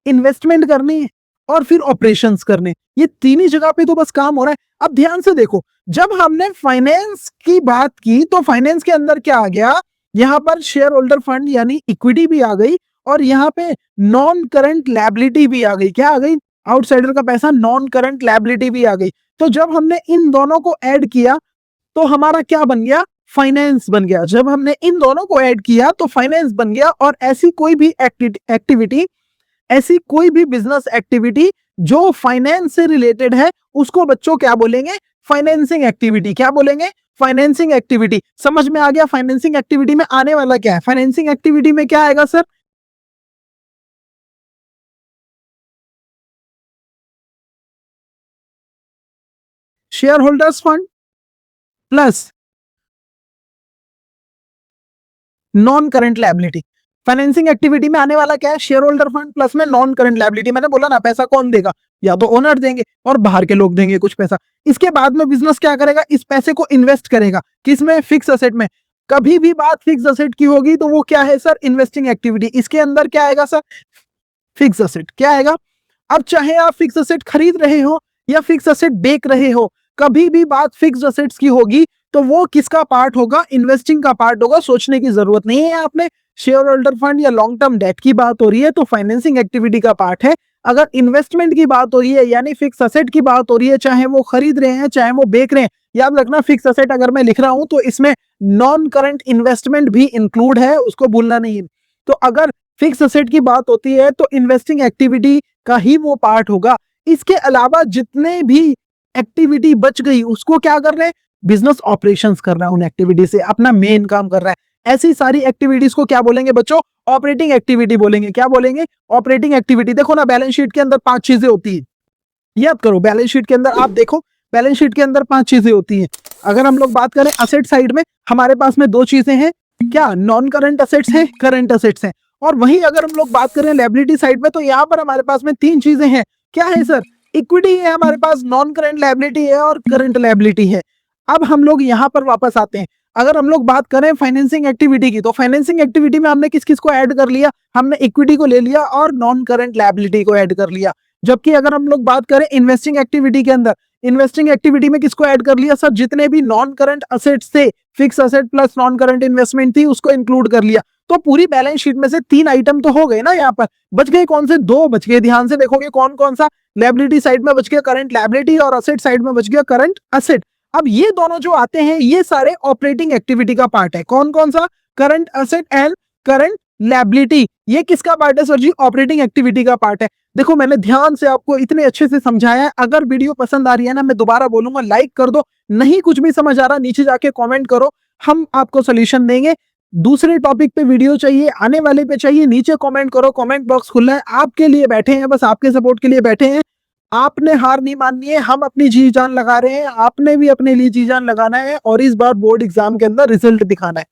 A: इन्वेस्टमेंट करनी है, और फिर ऑपरेशंस करने। ये तीन ही जगह पे तो बस काम हो रहा है। अब ध्यान से देखो, जब हमने फाइनेंस की बात की तो फाइनेंस के अंदर क्या आ गया? यहां पर शेयर होल्डर फंड यानी इक्विटी भी आ गई, और यहाँ पे नॉन करंट लायबिलिटी भी आ गई। क्या आ गई? आउटसाइडर का पैसा, नॉन करंट लायबिलिटी भी आ गई। तो जब हमने इन दोनों को ऐड किया तो हमारा क्या बन गया? फाइनेंस बन गया। जब हमने इन दोनों को ऐड किया तो फाइनेंस बन गया। और ऐसी कोई भी एक्टिविटी, ऐसी कोई भी बिजनेस एक्टिविटी जो फाइनेंस से रिलेटेड है उसको बच्चों क्या बोलेंगे? Financing activity. क्या बोलेंगे? Financing activity. समझ में आ गया फाइनेंसिंग एक्टिविटी में आने वाला क्या है? फाइनेंसिंग एक्टिविटी में क्या आएगा sir? Share holders fund plus non current liability. Financing activity में आने वाला क्या है? शेयर होल्डर फंड प्लस में नॉन करंट लायबिलिटी। मैंने बोला ना, पैसा कौन देगा? या तो ओनर देंगे और बाहर के लोग देंगे कुछ पैसा। इसके बाद में बिजनेस क्या करेगा? इस पैसे को इन्वेस्ट करेगा। किसमें? फिक्स असेट में। कभी भी बात फिक्स असेट की होगी तो वो क्या है सर? Investing activity. इसके अंदर क्या आएगा सर? Fix asset. क्या आएगा? अब चाहे आप फिक्स असेट खरीद रहे हो या फिक्स असेट बेच रहे हो, कभी भी बात फिक्स असेट्स की होगी तो वो किसका पार्ट होगा? इन्वेस्टिंग का पार्ट होगा। सोचने की जरूरत नहीं है। आपने शेयर होल्डर फंड या लॉन्ग टर्म डेट की बात हो रही है तो फाइनेंसिंग एक्टिविटी का पार्ट है। अगर इन्वेस्टमेंट की बात हो रही है यानी फिक्स असेट की बात हो रही है, चाहे वो खरीद रहे हैं चाहे वो बेच रहे हैं, याद रखना फिक्स असेट अगर मैं लिख रहा हूं तो इसमें नॉन करंट इन्वेस्टमेंट भी इंक्लूड है, उसको भूलना नहीं। तो अगर फिक्स असेट की बात होती है तो इन्वेस्टिंग एक्टिविटी का ही वो पार्ट होगा। इसके अलावा जितने भी एक्टिविटी बच गई उसको क्या कर रहे हैं? बिजनेस ऑपरेशंस कर रहा है, उन एक्टिविटी से अपना मेन काम कर रहा है। ऐसी सारी एक्टिविटीज को क्या बोलेंगे बच्चों? ऑपरेटिंग एक्टिविटी बोलेंगे। क्या बोलेंगे? Operating activity. देखो ना, बैलेंस शीट के अंदर 5 चीजें होती है, याद करो। बैलेंस शीट के अंदर आप देखो, बैलेंस शीट के अंदर 5 चीजें होती हैं। अगर हम लोग बात करें असेट साइड में, हमारे पास में 2 चीजें हैं, क्या? नॉन करंट असेट्स हैं, करंट असेट्स हैं। और वहीं अगर हम लोग बात करें लायबिलिटी साइड में तो यहाँ पर हमारे पास में 3 चीजें हैं। क्या है सर? इक्विटी है हमारे पास, नॉन करंट लायबिलिटी है और करंट लायबिलिटी है। अब हम लोग यहाँ पर वापस आते हैं। अगर हम लोग बात करें फाइनेंसिंग एक्टिविटी की, तो फाइनेंसिंग एक्टिविटी में हमने किस किस को ऐड कर लिया? हमने इक्विटी को ले लिया और नॉन करंट लायबिलिटी को ऐड कर लिया। जबकि अगर हम लोग बात करें इन्वेस्टिंग एक्टिविटी के अंदर, इन्वेस्टिंग एक्टिविटी में किसको ऐड कर लिया सर? जितने भी नॉन करंट असेट्स थे, fix asset plus non current investment थी, उसको इंक्लूड कर लिया। तो पूरी बैलेंस शीट में से 3 आइटम तो हो गए ना। यहाँ पर बच गए कौन से? 2 बच गए। ध्यान से देखोगे कौन कौन सा? लायबिलिटी साइड में बच गया करंट लायबिलिटी और असेट साइड में बच गया करंट असेट। अब ये दोनों जो आते हैं ये सारे ऑपरेटिंग एक्टिविटी का पार्ट है। कौन कौन सा? Current asset and current liability. ये किसका पार्ट है सर जी? ऑपरेटिंग एक्टिविटी का पार्ट है। देखो मैंने ध्यान से आपको इतने अच्छे से समझाया है। अगर वीडियो पसंद आ रही है ना, मैं दोबारा बोलूंगा, लाइक कर दो। नहीं कुछ भी समझ आ रहा, नीचे जाके कमेंट करो, हम आपको सोल्यूशन देंगे। दूसरे टॉपिक पे वीडियो चाहिए, आने वाले पे चाहिए, नीचे कमेंट करो, कमेंट बॉक्स खुला है। आपके लिए बैठे हैं, बस आपके सपोर्ट के लिए बैठे हैं। आपने हार नहीं माननी है, हम अपनी जी जान लगा रहे हैं, आपने भी अपने लिए जी जान लगाना है और इस बार बोर्ड एग्जाम के अंदर रिजल्ट दिखाना है।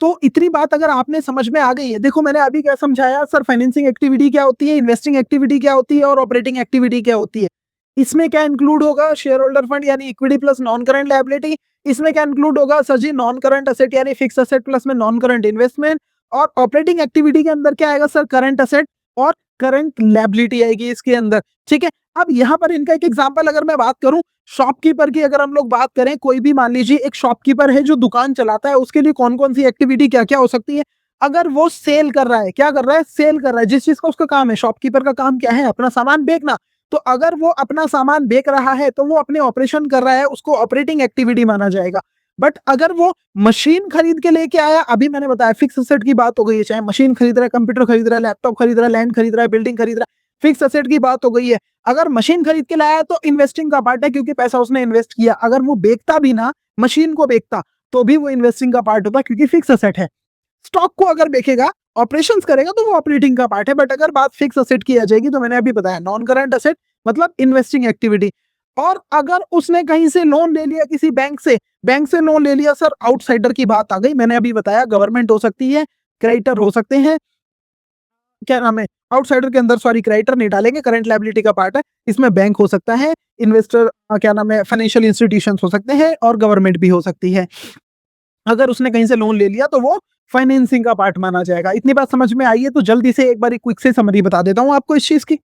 A: तो इतनी बात अगर आपने समझ में आ गई है, देखो मैंने अभी क्या समझाया सर, फाइनेंसिंग एक्टिविटी क्या होती है, इन्वेस्टिंग एक्टिविटी क्या होती है और ऑपरेटिंग एक्टिविटी क्या होती है। इसमें क्या इंक्लूड होगा? शेयर होल्डर फंड यानी equity plus non current liability. इसमें क्या इंक्लूड होगा सर जी? नॉन करंट असेट यानी फिक्स असेट प्लस में नॉन करंट इन्वेस्टमेंट। और ऑपरेटिंग एक्टिविटी के अंदर क्या आएगा सर? करंट असेट और करंट लायबिलिटी आएगी इसके अंदर। ठीक है। अब यहाँ पर इनका एक एग्जाम्पल अगर मैं बात करूं, शॉपकीपर की अगर हम लोग बात करें, कोई भी मान लीजिए एक शॉपकीपर है जो दुकान चलाता है, उसके लिए कौन कौन सी एक्टिविटी क्या क्या हो सकती है? अगर वो सेल कर रहा है, क्या कर रहा है? सेल कर रहा है। जिस चीज का उसका काम है, शॉपकीपर का काम क्या है? अपना सामान बेचना। तो अगर वो अपना सामान बेच रहा है तो वो अपने ऑपरेशन कर रहा है, उसको ऑपरेटिंग एक्टिविटी माना जाएगा। बट अगर वो मशीन खरीद के लेके आया, अभी मैंने बताया फिक्स असेट की बात हो गई है, चाहे मशीन खरीद रहा है, कंप्यूटर खरीद रहा है, लैपटॉप खरीद रहा है, लैंड खरीद रहा है, बिल्डिंग खरीद रहा है, फिक्स असेट की बात हो गई है। अगर मशीन खरीद के लाया तो इन्वेस्टिंग का पार्ट है, क्योंकि पैसा उसने इन्वेस्ट किया। अगर वो बेचता भी ना, मशीन को बेचता, तो भी वो इन्वेस्टिंग का पार्ट होता, क्योंकि फिक्स असेट है। स्टॉक को अगर बेचेगा, ऑपरेशंस करेगा, तो वो ऑपरेटिंग का पार्ट है। बट अगर बात फिक्स असेट की आ जाएगी तो मैंने अभी बताया नॉन करंट असेट मतलब इन्वेस्टिंग एक्टिविटी। और अगर उसने कहीं से लोन ले लिया, किसी बैंक से लोन ले लिया सर, आउटसाइडर की बात आ गई। मैंने अभी बताया गवर्नमेंट हो सकती है, क्रेडिटर हो सकते हैं, क्या नाम है, आउटसाइडर के अंदर, सॉरी क्रेडिटर नहीं डालेंगे, करंट लायबिलिटी का पार्ट है। इसमें बैंक हो सकता है, इन्वेस्टर क्या नाम है, फाइनेंशियल इंस्टीट्यूशंस हो सकते हैं और गवर्नमेंट भी हो सकती है। अगर उसने कहीं से लोन ले लिया तो वो फाइनेंसिंग का पार्ट माना जाएगा। इतनी बात समझ में आई है तो जल्दी से एक बार क्विक से समरी बता देता हूं आपको इस चीज की।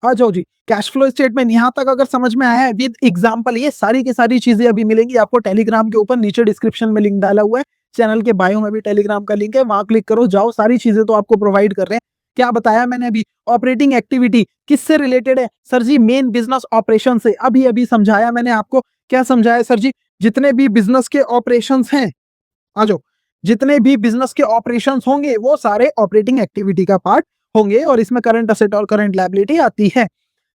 A: आ जाओ जी, कैश फ्लो स्टेटमेंट यहाँ तक अगर समझ में आया है विद एग्जांपल, ये सारी की सारी चीजें अभी मिलेंगी आपको टेलीग्राम के ऊपर, नीचे डिस्क्रिप्शन में लिंक डाला हुआ है, चैनल के बायो में भी टेलीग्राम का लिंक है, वहां क्लिक करो, जाओ, सारी चीजें तो आपको प्रोवाइड कर रहे हैं। क्या बताया मैंने अभी? ऑपरेटिंग एक्टिविटी किससे रिलेटेड है सर जी? मेन बिजनेस ऑपरेशन से। अभी अभी समझाया मैंने आपको। क्या समझाया सर जी? जितने भी बिजनेस के ऑपरेशन हैं, आ जाओ, जितने भी बिजनेस के ऑपरेशंस होंगे वो सारे ऑपरेटिंग एक्टिविटी का पार्ट होंगे, और इसमें करंट असेट और करंट लायबिलिटी आती है।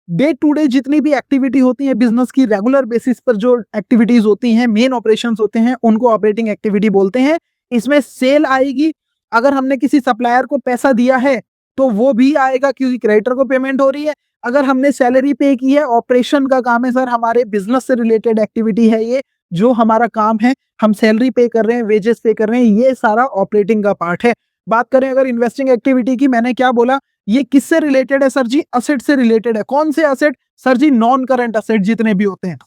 A: डे टू डे जितनी भी एक्टिविटी होती है बिजनेस की, रेगुलर बेसिस पर जो एक्टिविटीज होती हैं, मेन ऑपरेशंस होते हैं, उनको ऑपरेटिंग एक्टिविटी बोलते हैं। इसमें सेल आएगी, अगर हमने किसी सप्लायर को पैसा दिया है तो वो भी आएगा, क्योंकि क्रेडिटर को पेमेंट हो रही है। अगर हमने सैलरी पे की है, ऑपरेशन का काम है सर, हमारे बिजनेस से रिलेटेड एक्टिविटी है ये, जो हमारा काम है, हम सैलरी पे कर रहे हैं, वेजेस पे कर रहे हैं, ये सारा ऑपरेटिंग का पार्ट है। बात करें अगर इन्वेस्टिंग एक्टिविटी की, मैंने क्या बोला? ये किससे रिलेटेड है सर जी? असेट से रिलेटेड है। कौन से असेट सर जी? नॉन करंट असेट जितने भी होते हैं।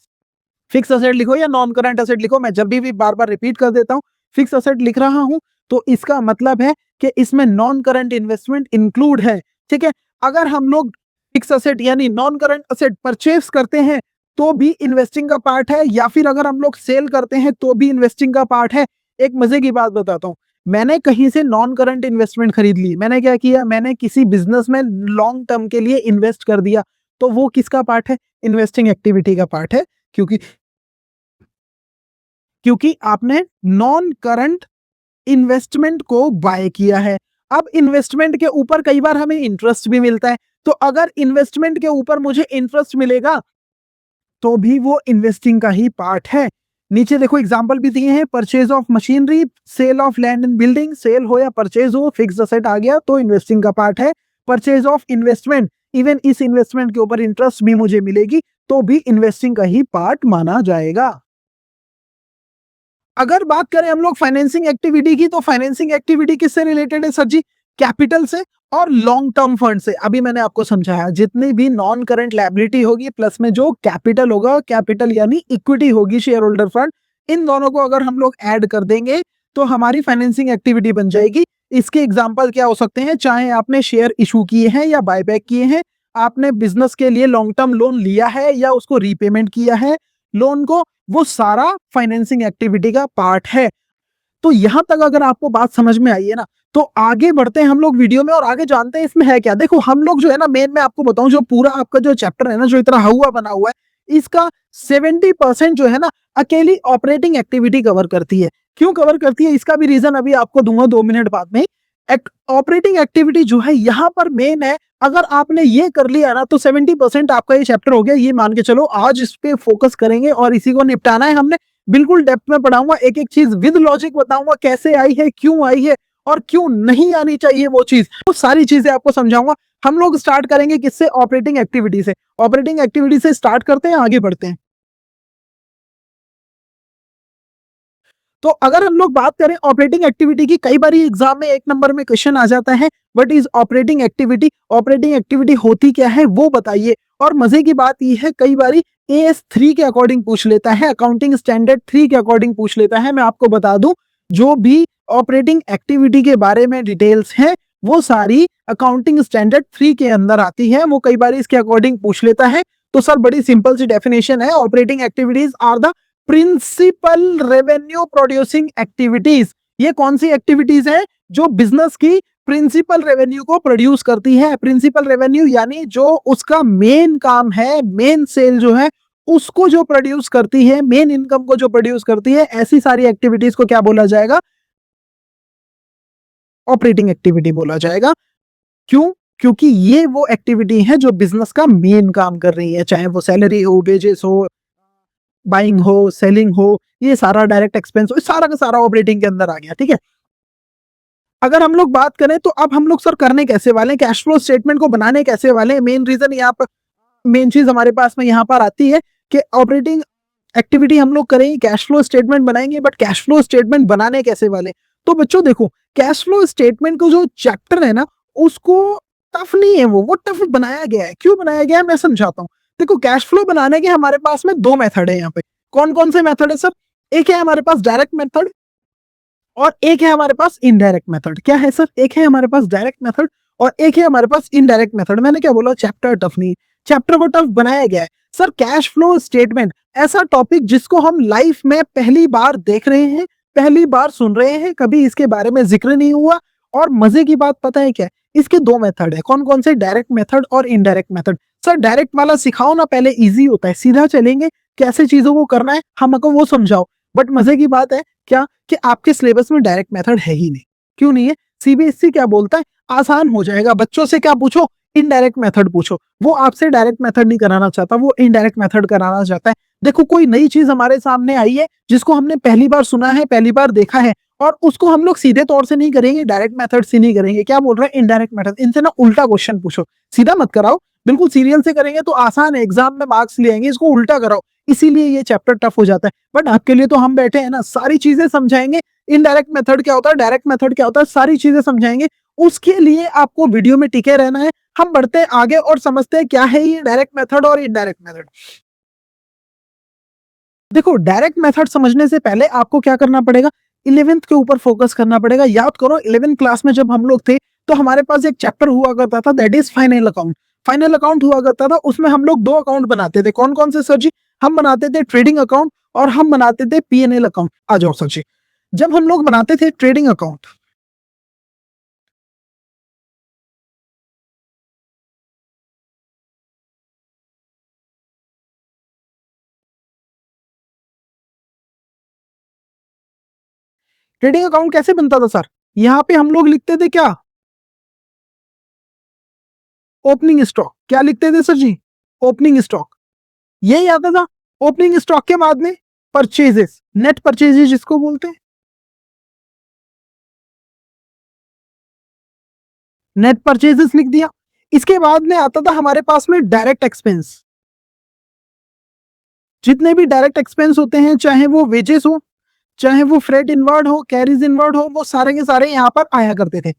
A: फिक्स असेट लिखो या नॉन करंट असेट लिखो, मैं जब भी बार बार रिपीट कर देता हूं, फिक्स असेट लिख रहा हूं तो इसका मतलब है कि इसमें नॉन करंट इन्वेस्टमेंट इंक्लूड है। ठीक है, अगर हम लोग फिक्स असेट यानी नॉन करंट असेट परचेस करते हैं तो भी इन्वेस्टिंग का पार्ट है, या फिर अगर हम लोग सेल करते हैं तो भी इन्वेस्टिंग का पार्ट है। एक मजे की बात बताता हूँ, मैंने कहीं से नॉन करंट इन्वेस्टमेंट खरीद ली, मैंने क्या किया, मैंने किसी बिजनेस में लॉन्ग टर्म के लिए इन्वेस्ट कर दिया, तो वो किसका पार्ट है? इन्वेस्टिंग एक्टिविटी का पार्ट है, क्योंकि क्योंकि आपने नॉन करंट इन्वेस्टमेंट को बाय किया है। अब इन्वेस्टमेंट के ऊपर कई बार हमें इंटरेस्ट भी मिलता है, तो अगर इन्वेस्टमेंट के ऊपर मुझे इंटरेस्ट मिलेगा तो भी वो इन्वेस्टिंग का ही पार्ट है। नीचे देखो एग्जांपल भी दिए हैं, purchase of machinery, sale of land and building, sale हो या परचेज हो, फिक्स्ड असेट आ गया तो इन्वेस्टिंग का पार्ट है। परचेज ऑफ इन्वेस्टमेंट, इवन इस इन्वेस्टमेंट के ऊपर इंटरेस्ट भी मुझे मिलेगी तो भी इन्वेस्टिंग का ही पार्ट माना जाएगा। अगर बात करें हम लोग फाइनेंसिंग एक्टिविटी की, तो फाइनेंसिंग एक्टिविटी किससे रिलेटेड है सर जी? कैपिटल से और लॉन्ग टर्म फंड से। अभी मैंने आपको समझाया, जितनी भी नॉन करंट लायबिलिटी होगी प्लस में जो कैपिटल होगा, कैपिटल यानी इक्विटी होगी, शेयर होल्डर फंड, इन दोनों को अगर हम लोग ऐड कर देंगे तो हमारी फाइनेंसिंग एक्टिविटी बन जाएगी। इसके एग्जाम्पल क्या हो सकते हैं? चाहे आपने शेयर इशू किए हैं या बायबैक किए हैं, आपने बिजनेस के लिए लॉन्ग टर्म लोन लिया है या उसको रीपेमेंट किया है लोन को, वो सारा फाइनेंसिंग एक्टिविटी का पार्ट है। तो यहां तक अगर आपको बात समझ में आई है ना, तो आगे बढ़ते हैं हम लोग वीडियो में और आगे जानते हैं इसमें है क्या। देखो हम लोग जो है ना, मेन मैं आपको बताऊं, जो पूरा आपका जो चैप्टर है ना, जो इतना हुआ बना हुआ है, इसका 70% जो है ना अकेली ऑपरेटिंग एक्टिविटी कवर करती है। क्यों कवर करती है, इसका भी रीजन अभी आपको दूंगा 2 मिनट बाद में। ऑपरेटिंग एक्टिविटी जो है यहाँ पर मेन है, अगर आपने ये कर लिया ना तो 70% आपका ये चैप्टर हो गया, ये मान के चलो। आज इस पे फोकस करेंगे और इसी को निपटाना है हमने। बिल्कुल डेप्थ में पढ़ाऊंगा, एक एक चीज विद लॉजिक बताऊंगा, कैसे आई है, क्यों आई है और क्यों नहीं आनी चाहिए वो चीज, वो सारी चीजें आपको समझाऊंगा। हम लोग स्टार्ट करेंगे किससे? ऑपरेटिंग एक्टिविटी से। ऑपरेटिंग एक्टिविटी से स्टार्ट करते हैं, आगे बढ़ते हैं। तो अगर हम लोग बात करें ऑपरेटिंग एक्टिविटी की, कई बार एग्जाम में 1 नंबर में क्वेश्चन आ जाता है, what is operating activity? Operating activity होती क्या है वो बताइए। और मजे की बात यह है, कई बार AS3 के अकॉर्डिंग पूछ लेता है, अकाउंटिंग स्टैंडर्ड 3 के अकॉर्डिंग पूछ लेता है। मैं आपको बता दूं, जो भी ऑपरेटिंग एक्टिविटी के बारे में डिटेल्स है वो सारी अकाउंटिंग स्टैंडर्ड 3 के अंदर आती है, वो कई बार इसके अकॉर्डिंग पूछ लेता है। तो सर बड़ी सिंपल सी डेफिनेशन है, operating activities are the principal revenue producing activities. ये कौन सी एक्टिविटीज है? जो बिजनेस की प्रिंसिपल रेवेन्यू को प्रोड्यूस करती है। प्रिंसिपल रेवेन्यू यानी जो उसका मेन काम है, मेन सेल जो है उसको जो प्रोड्यूस करती है, मेन इनकम को जो प्रोड्यूस करती है, ऐसी सारी एक्टिविटीज को क्या बोला जाएगा? ऑपरेटिंग एक्टिविटी बोला जाएगा। क्यों? क्योंकि ये वो एक्टिविटी है जो बिजनेस का मेन काम कर रही है, चाहे वो सैलरी हो, वेजेस हो, बाइंग हो, सेलिंग हो, ये सारा डायरेक्ट एक्सपेंस हो, सारा का सारा ऑपरेटिंग के अंदर आ गया। ठीक है, अगर हम लोग बात करें तो अब हम लोग सर करने कैसे वाले, कैश फ्लो स्टेटमेंट को बनाने कैसे वाले। मेन रीजन यहाँ पर, मेन चीज हमारे पास में यहाँ पर आती है कि ऑपरेटिंग एक्टिविटी हम लोग करेंगे, कैश फ्लो स्टेटमेंट बनाएंगे, बट कैश फ्लो स्टेटमेंट बनाने कैसे वाले। तो बच्चों देखो, कैश फ्लो स्टेटमेंट को जो चैप्टर है ना, उसको टफ नहीं है, वो टफ बनाया गया है। क्यों बनाया गया है मैं समझाता हूँ। देखो कैश फ्लो बनाने के हमारे पास में 2 मेथड है यहाँ पे। कौन कौन से मेथड है सर? एक है हमारे पास डायरेक्ट मेथड और एक है हमारे पास इनडायरेक्ट मेथड। क्या है सर? एक है हमारे पास डायरेक्ट मेथड और एक है हमारे पास इनडायरेक्ट मेथड। मैंने क्या बोला? चैप्टर टफ नहीं, चैप्टर को टफ बनाया गया है। सर कैश फ्लो स्टेटमेंट ऐसा टॉपिक जिसको हम लाइफ में पहली बार देख रहे हैं, पहली बार सुन रहे हैं, कभी इसके बारे में जिक्र नहीं हुआ। और मजे की बात पता है क्या? इसके 2 मेथड है। कौन कौन से? डायरेक्ट मेथड और इनडायरेक्ट मेथड। सर डायरेक्ट वाला सिखाओ ना, पहले इजी होता है, सीधा चलेंगे, कैसे चीजों को करना है हमको वो समझाओ। बट मजे की बात है क्या कि आपके सिलेबस में डायरेक्ट मेथड है ही नहीं। क्यों नहीं है? CBSE क्या बोलता है? आसान हो जाएगा, बच्चों से क्या पूछो? इनडायरेक्ट मेथड पूछो। वो आपसे डायरेक्ट मेथड नहीं कराना चाहता, वो इनडायरेक्ट मेथड कराना चाहता है। देखो कोई नई चीज हमारे सामने आई है जिसको हमने पहली बार सुना है, पहली बार देखा है, और उसको हम लोग सीधे तौर से नहीं करेंगे, डायरेक्ट मेथड से नहीं करेंगे। क्या बोल रहे हैं? Indirect method. इनसे ना उल्टा क्वेश्चन पूछो, सीधा मत कराओ। बिल्कुल सीरियल से करेंगे तो आसान है, एग्जाम में मार्क्स ले आएंगे, इसको उल्टा कराओ, इसीलिए ये चैप्टर टफ हो जाता है। बट आपके लिए तो हम बैठे हैं ना, सारी चीजें समझाएंगे। इनडायरेक्ट मेथड क्या होता है, डायरेक्ट मेथड क्या होता है, सारी चीजें समझाएंगे। उसके लिए आपको वीडियो में टिके रहना है। हम बढ़ते हैं आगे और समझते हैं क्या है ये डायरेक्ट मेथड और इनडायरेक्ट मेथड। देखो डायरेक्ट मेथड समझने से पहले आपको क्या करना पड़ेगा? 11th के ऊपर फोकस करना पड़ेगा। याद करो 11th क्लास में जब हम लोग थे तो हमारे पास एक चैप्टर हुआ करता था, that is final account. Final account हुआ करता था, उसमें हम लोग 2 अकाउंट बनाते थे। कौन कौन से सर जी? हम बनाते थे ट्रेडिंग अकाउंट और हम बनाते थे P&L अकाउंट। आ जाओ सर जी। जब हम लोग बनाते थे ट्रेडिंग अकाउंट, ट्रेडिंग अकाउंट कैसे बनता था सर? यहाँ पे हम लोग लिखते थे क्या? Opening stock. क्या लिखते थे सर जी? Opening stock. यही आता था। ओपनिंग स्टॉक के बाद में परचेजेस, नेट परचेजेस जिसको बोलते हैं, नेट परचेजेस लिख दिया। इसके बाद में आता था हमारे पास में डायरेक्ट एक्सपेंस। जितने भी डायरेक्ट एक्सपेंस होते हैं, चाहे वो वेजेस हो, चाहे वो फ्रेट इनवर्ड हो, कैरीज इनवर्ड हो, वो सारे के सारे यहाँ पर आया करते थे।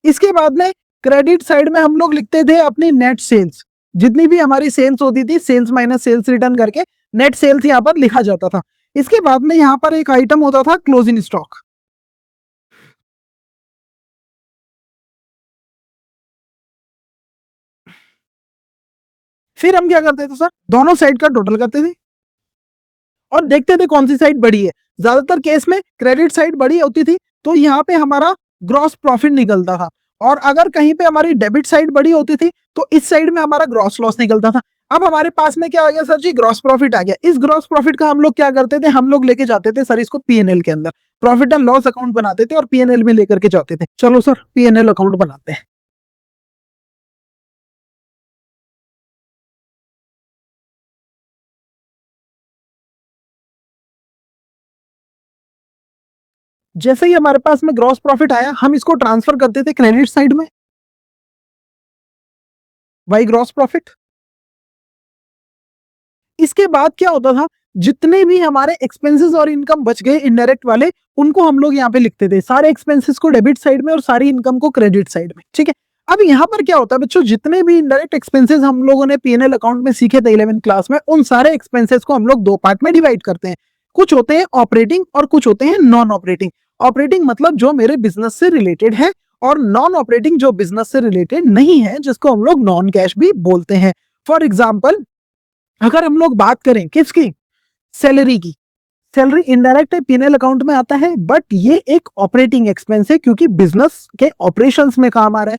A: इसके बाद में क्रेडिट साइड में हम लोग लिखते थे अपनी नेट सेल्स। जितनी भी हमारी सेल्स होती थी, सेल्स माइनस सेल्स रिटर्न करके नेट सेल्स यहाँ पर लिखा जाता था। इसके बाद में यहाँ पर एक आइटम होता था क्लोजिंग स्टॉक। फिर हम क्या करते थे सर? दोनों साइड का टोटल करते थे और देखते थे कौन सी साइड बड़ी है। ज्यादातर केस में क्रेडिट साइड बड़ी होती थी तो यहाँ पे हमारा ग्रॉस प्रॉफिट निकलता था, और अगर कहीं पे हमारी डेबिट साइड बड़ी होती थी तो इस साइड में हमारा ग्रॉस लॉस निकलता था। अब हमारे पास में क्या आ गया सर जी? ग्रॉस प्रॉफिट आ गया। इस ग्रॉस प्रॉफिट का हम लोग क्या करते थे? हम लोग लेके जाते थे सर इसको P&L के अंदर, प्रॉफिट एंड लॉस अकाउंट बनाते थे और P&L में लेकर के जाते थे। चलो सर P&L अकाउंट बनाते हैं। जैसे ही हमारे पास में ग्रॉस प्रॉफिट आया, हम इसको ट्रांसफर करते थे क्रेडिट साइड में, बाई ग्रॉस प्रॉफिट। इसके बाद क्या होता था? जितने भी हमारे एक्सपेंसेस और इनकम बच गए इनडायरेक्ट वाले, उनको हम लोग यहाँ पे लिखते थे, सारे एक्सपेंसेस को डेबिट साइड में और सारी इनकम को क्रेडिट साइड में। ठीक है। अब यहाँ पर क्या होता है बच्चों? जितने भी इनडायरेक्ट एक्सपेंसेस हम लोगों ने P&L अकाउंट में सीखे थे 11th क्लास में, उन सारे एक्सपेंसेस को हम लोग 2 पार्ट में डिवाइड करते हैं। कुछ होते हैं ऑपरेटिंग और कुछ होते हैं नॉन ऑपरेटिंग। ऑपरेटिंग मतलब जो मेरे बिजनेस से रिलेटेड है, और नॉन ऑपरेटिंग जो बिजनेस से रिलेटेड नहीं है, जिसको हम लोग नॉन कैश भी बोलते हैं। फॉर एग्जाम्पल, अगर हम लोग बात करें किसकी? सैलरी की। सैलरी इनडायरेक्ट P&L अकाउंट में आता है, बट ये एक ऑपरेटिंग एक्सपेंस है क्योंकि बिजनेस के ऑपरेशंस में काम आ रहा है।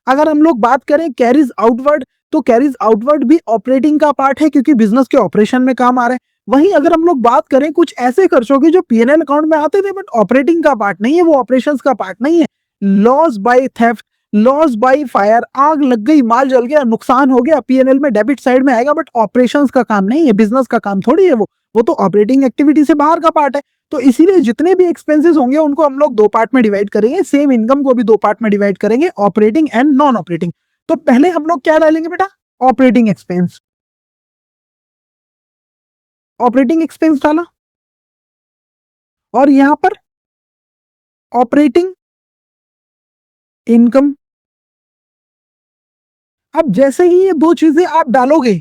A: अगर हम लोग बात करें कैरीज आउटवर्ड, तो कैरीज आउटवर्ड भी ऑपरेटिंग का पार्ट है क्योंकि बिजनेस के ऑपरेशन में काम आ रहा है। वहीं अगर हम लोग बात करें कुछ ऐसे खर्चों की जो P&L अकाउंट में आते थे बट ऑपरेटिंग का पार्ट नहीं है, वो ऑपरेशंस का पार्ट नहीं है, loss by theft, loss by fire, आग लग गई, माल जल गया, नुकसान हो गया, P&L में डेबिट साइड में आएगा, बट ऑपरेशंस का काम नहीं है, बिजनेस का काम थोड़ी है वो तो ऑपरेटिंग एक्टिविटी से बाहर का पार्ट है। तो इसीलिए जितने भी एक्सपेंसेस होंगे उनको हम लोग 2 पार्ट में डिवाइड करेंगे, सेम इनकम को भी 2 पार्ट में डिवाइड करेंगे, ऑपरेटिंग एंड नॉन ऑपरेटिंग। तो पहले हम लोग क्या डालेंगे बेटा? Operating expense. ऑपरेटिंग एक्सपेंस डाला, और यहां पर ऑपरेटिंग इनकम। अब जैसे ही ये 2 चीजें आप डालोगे,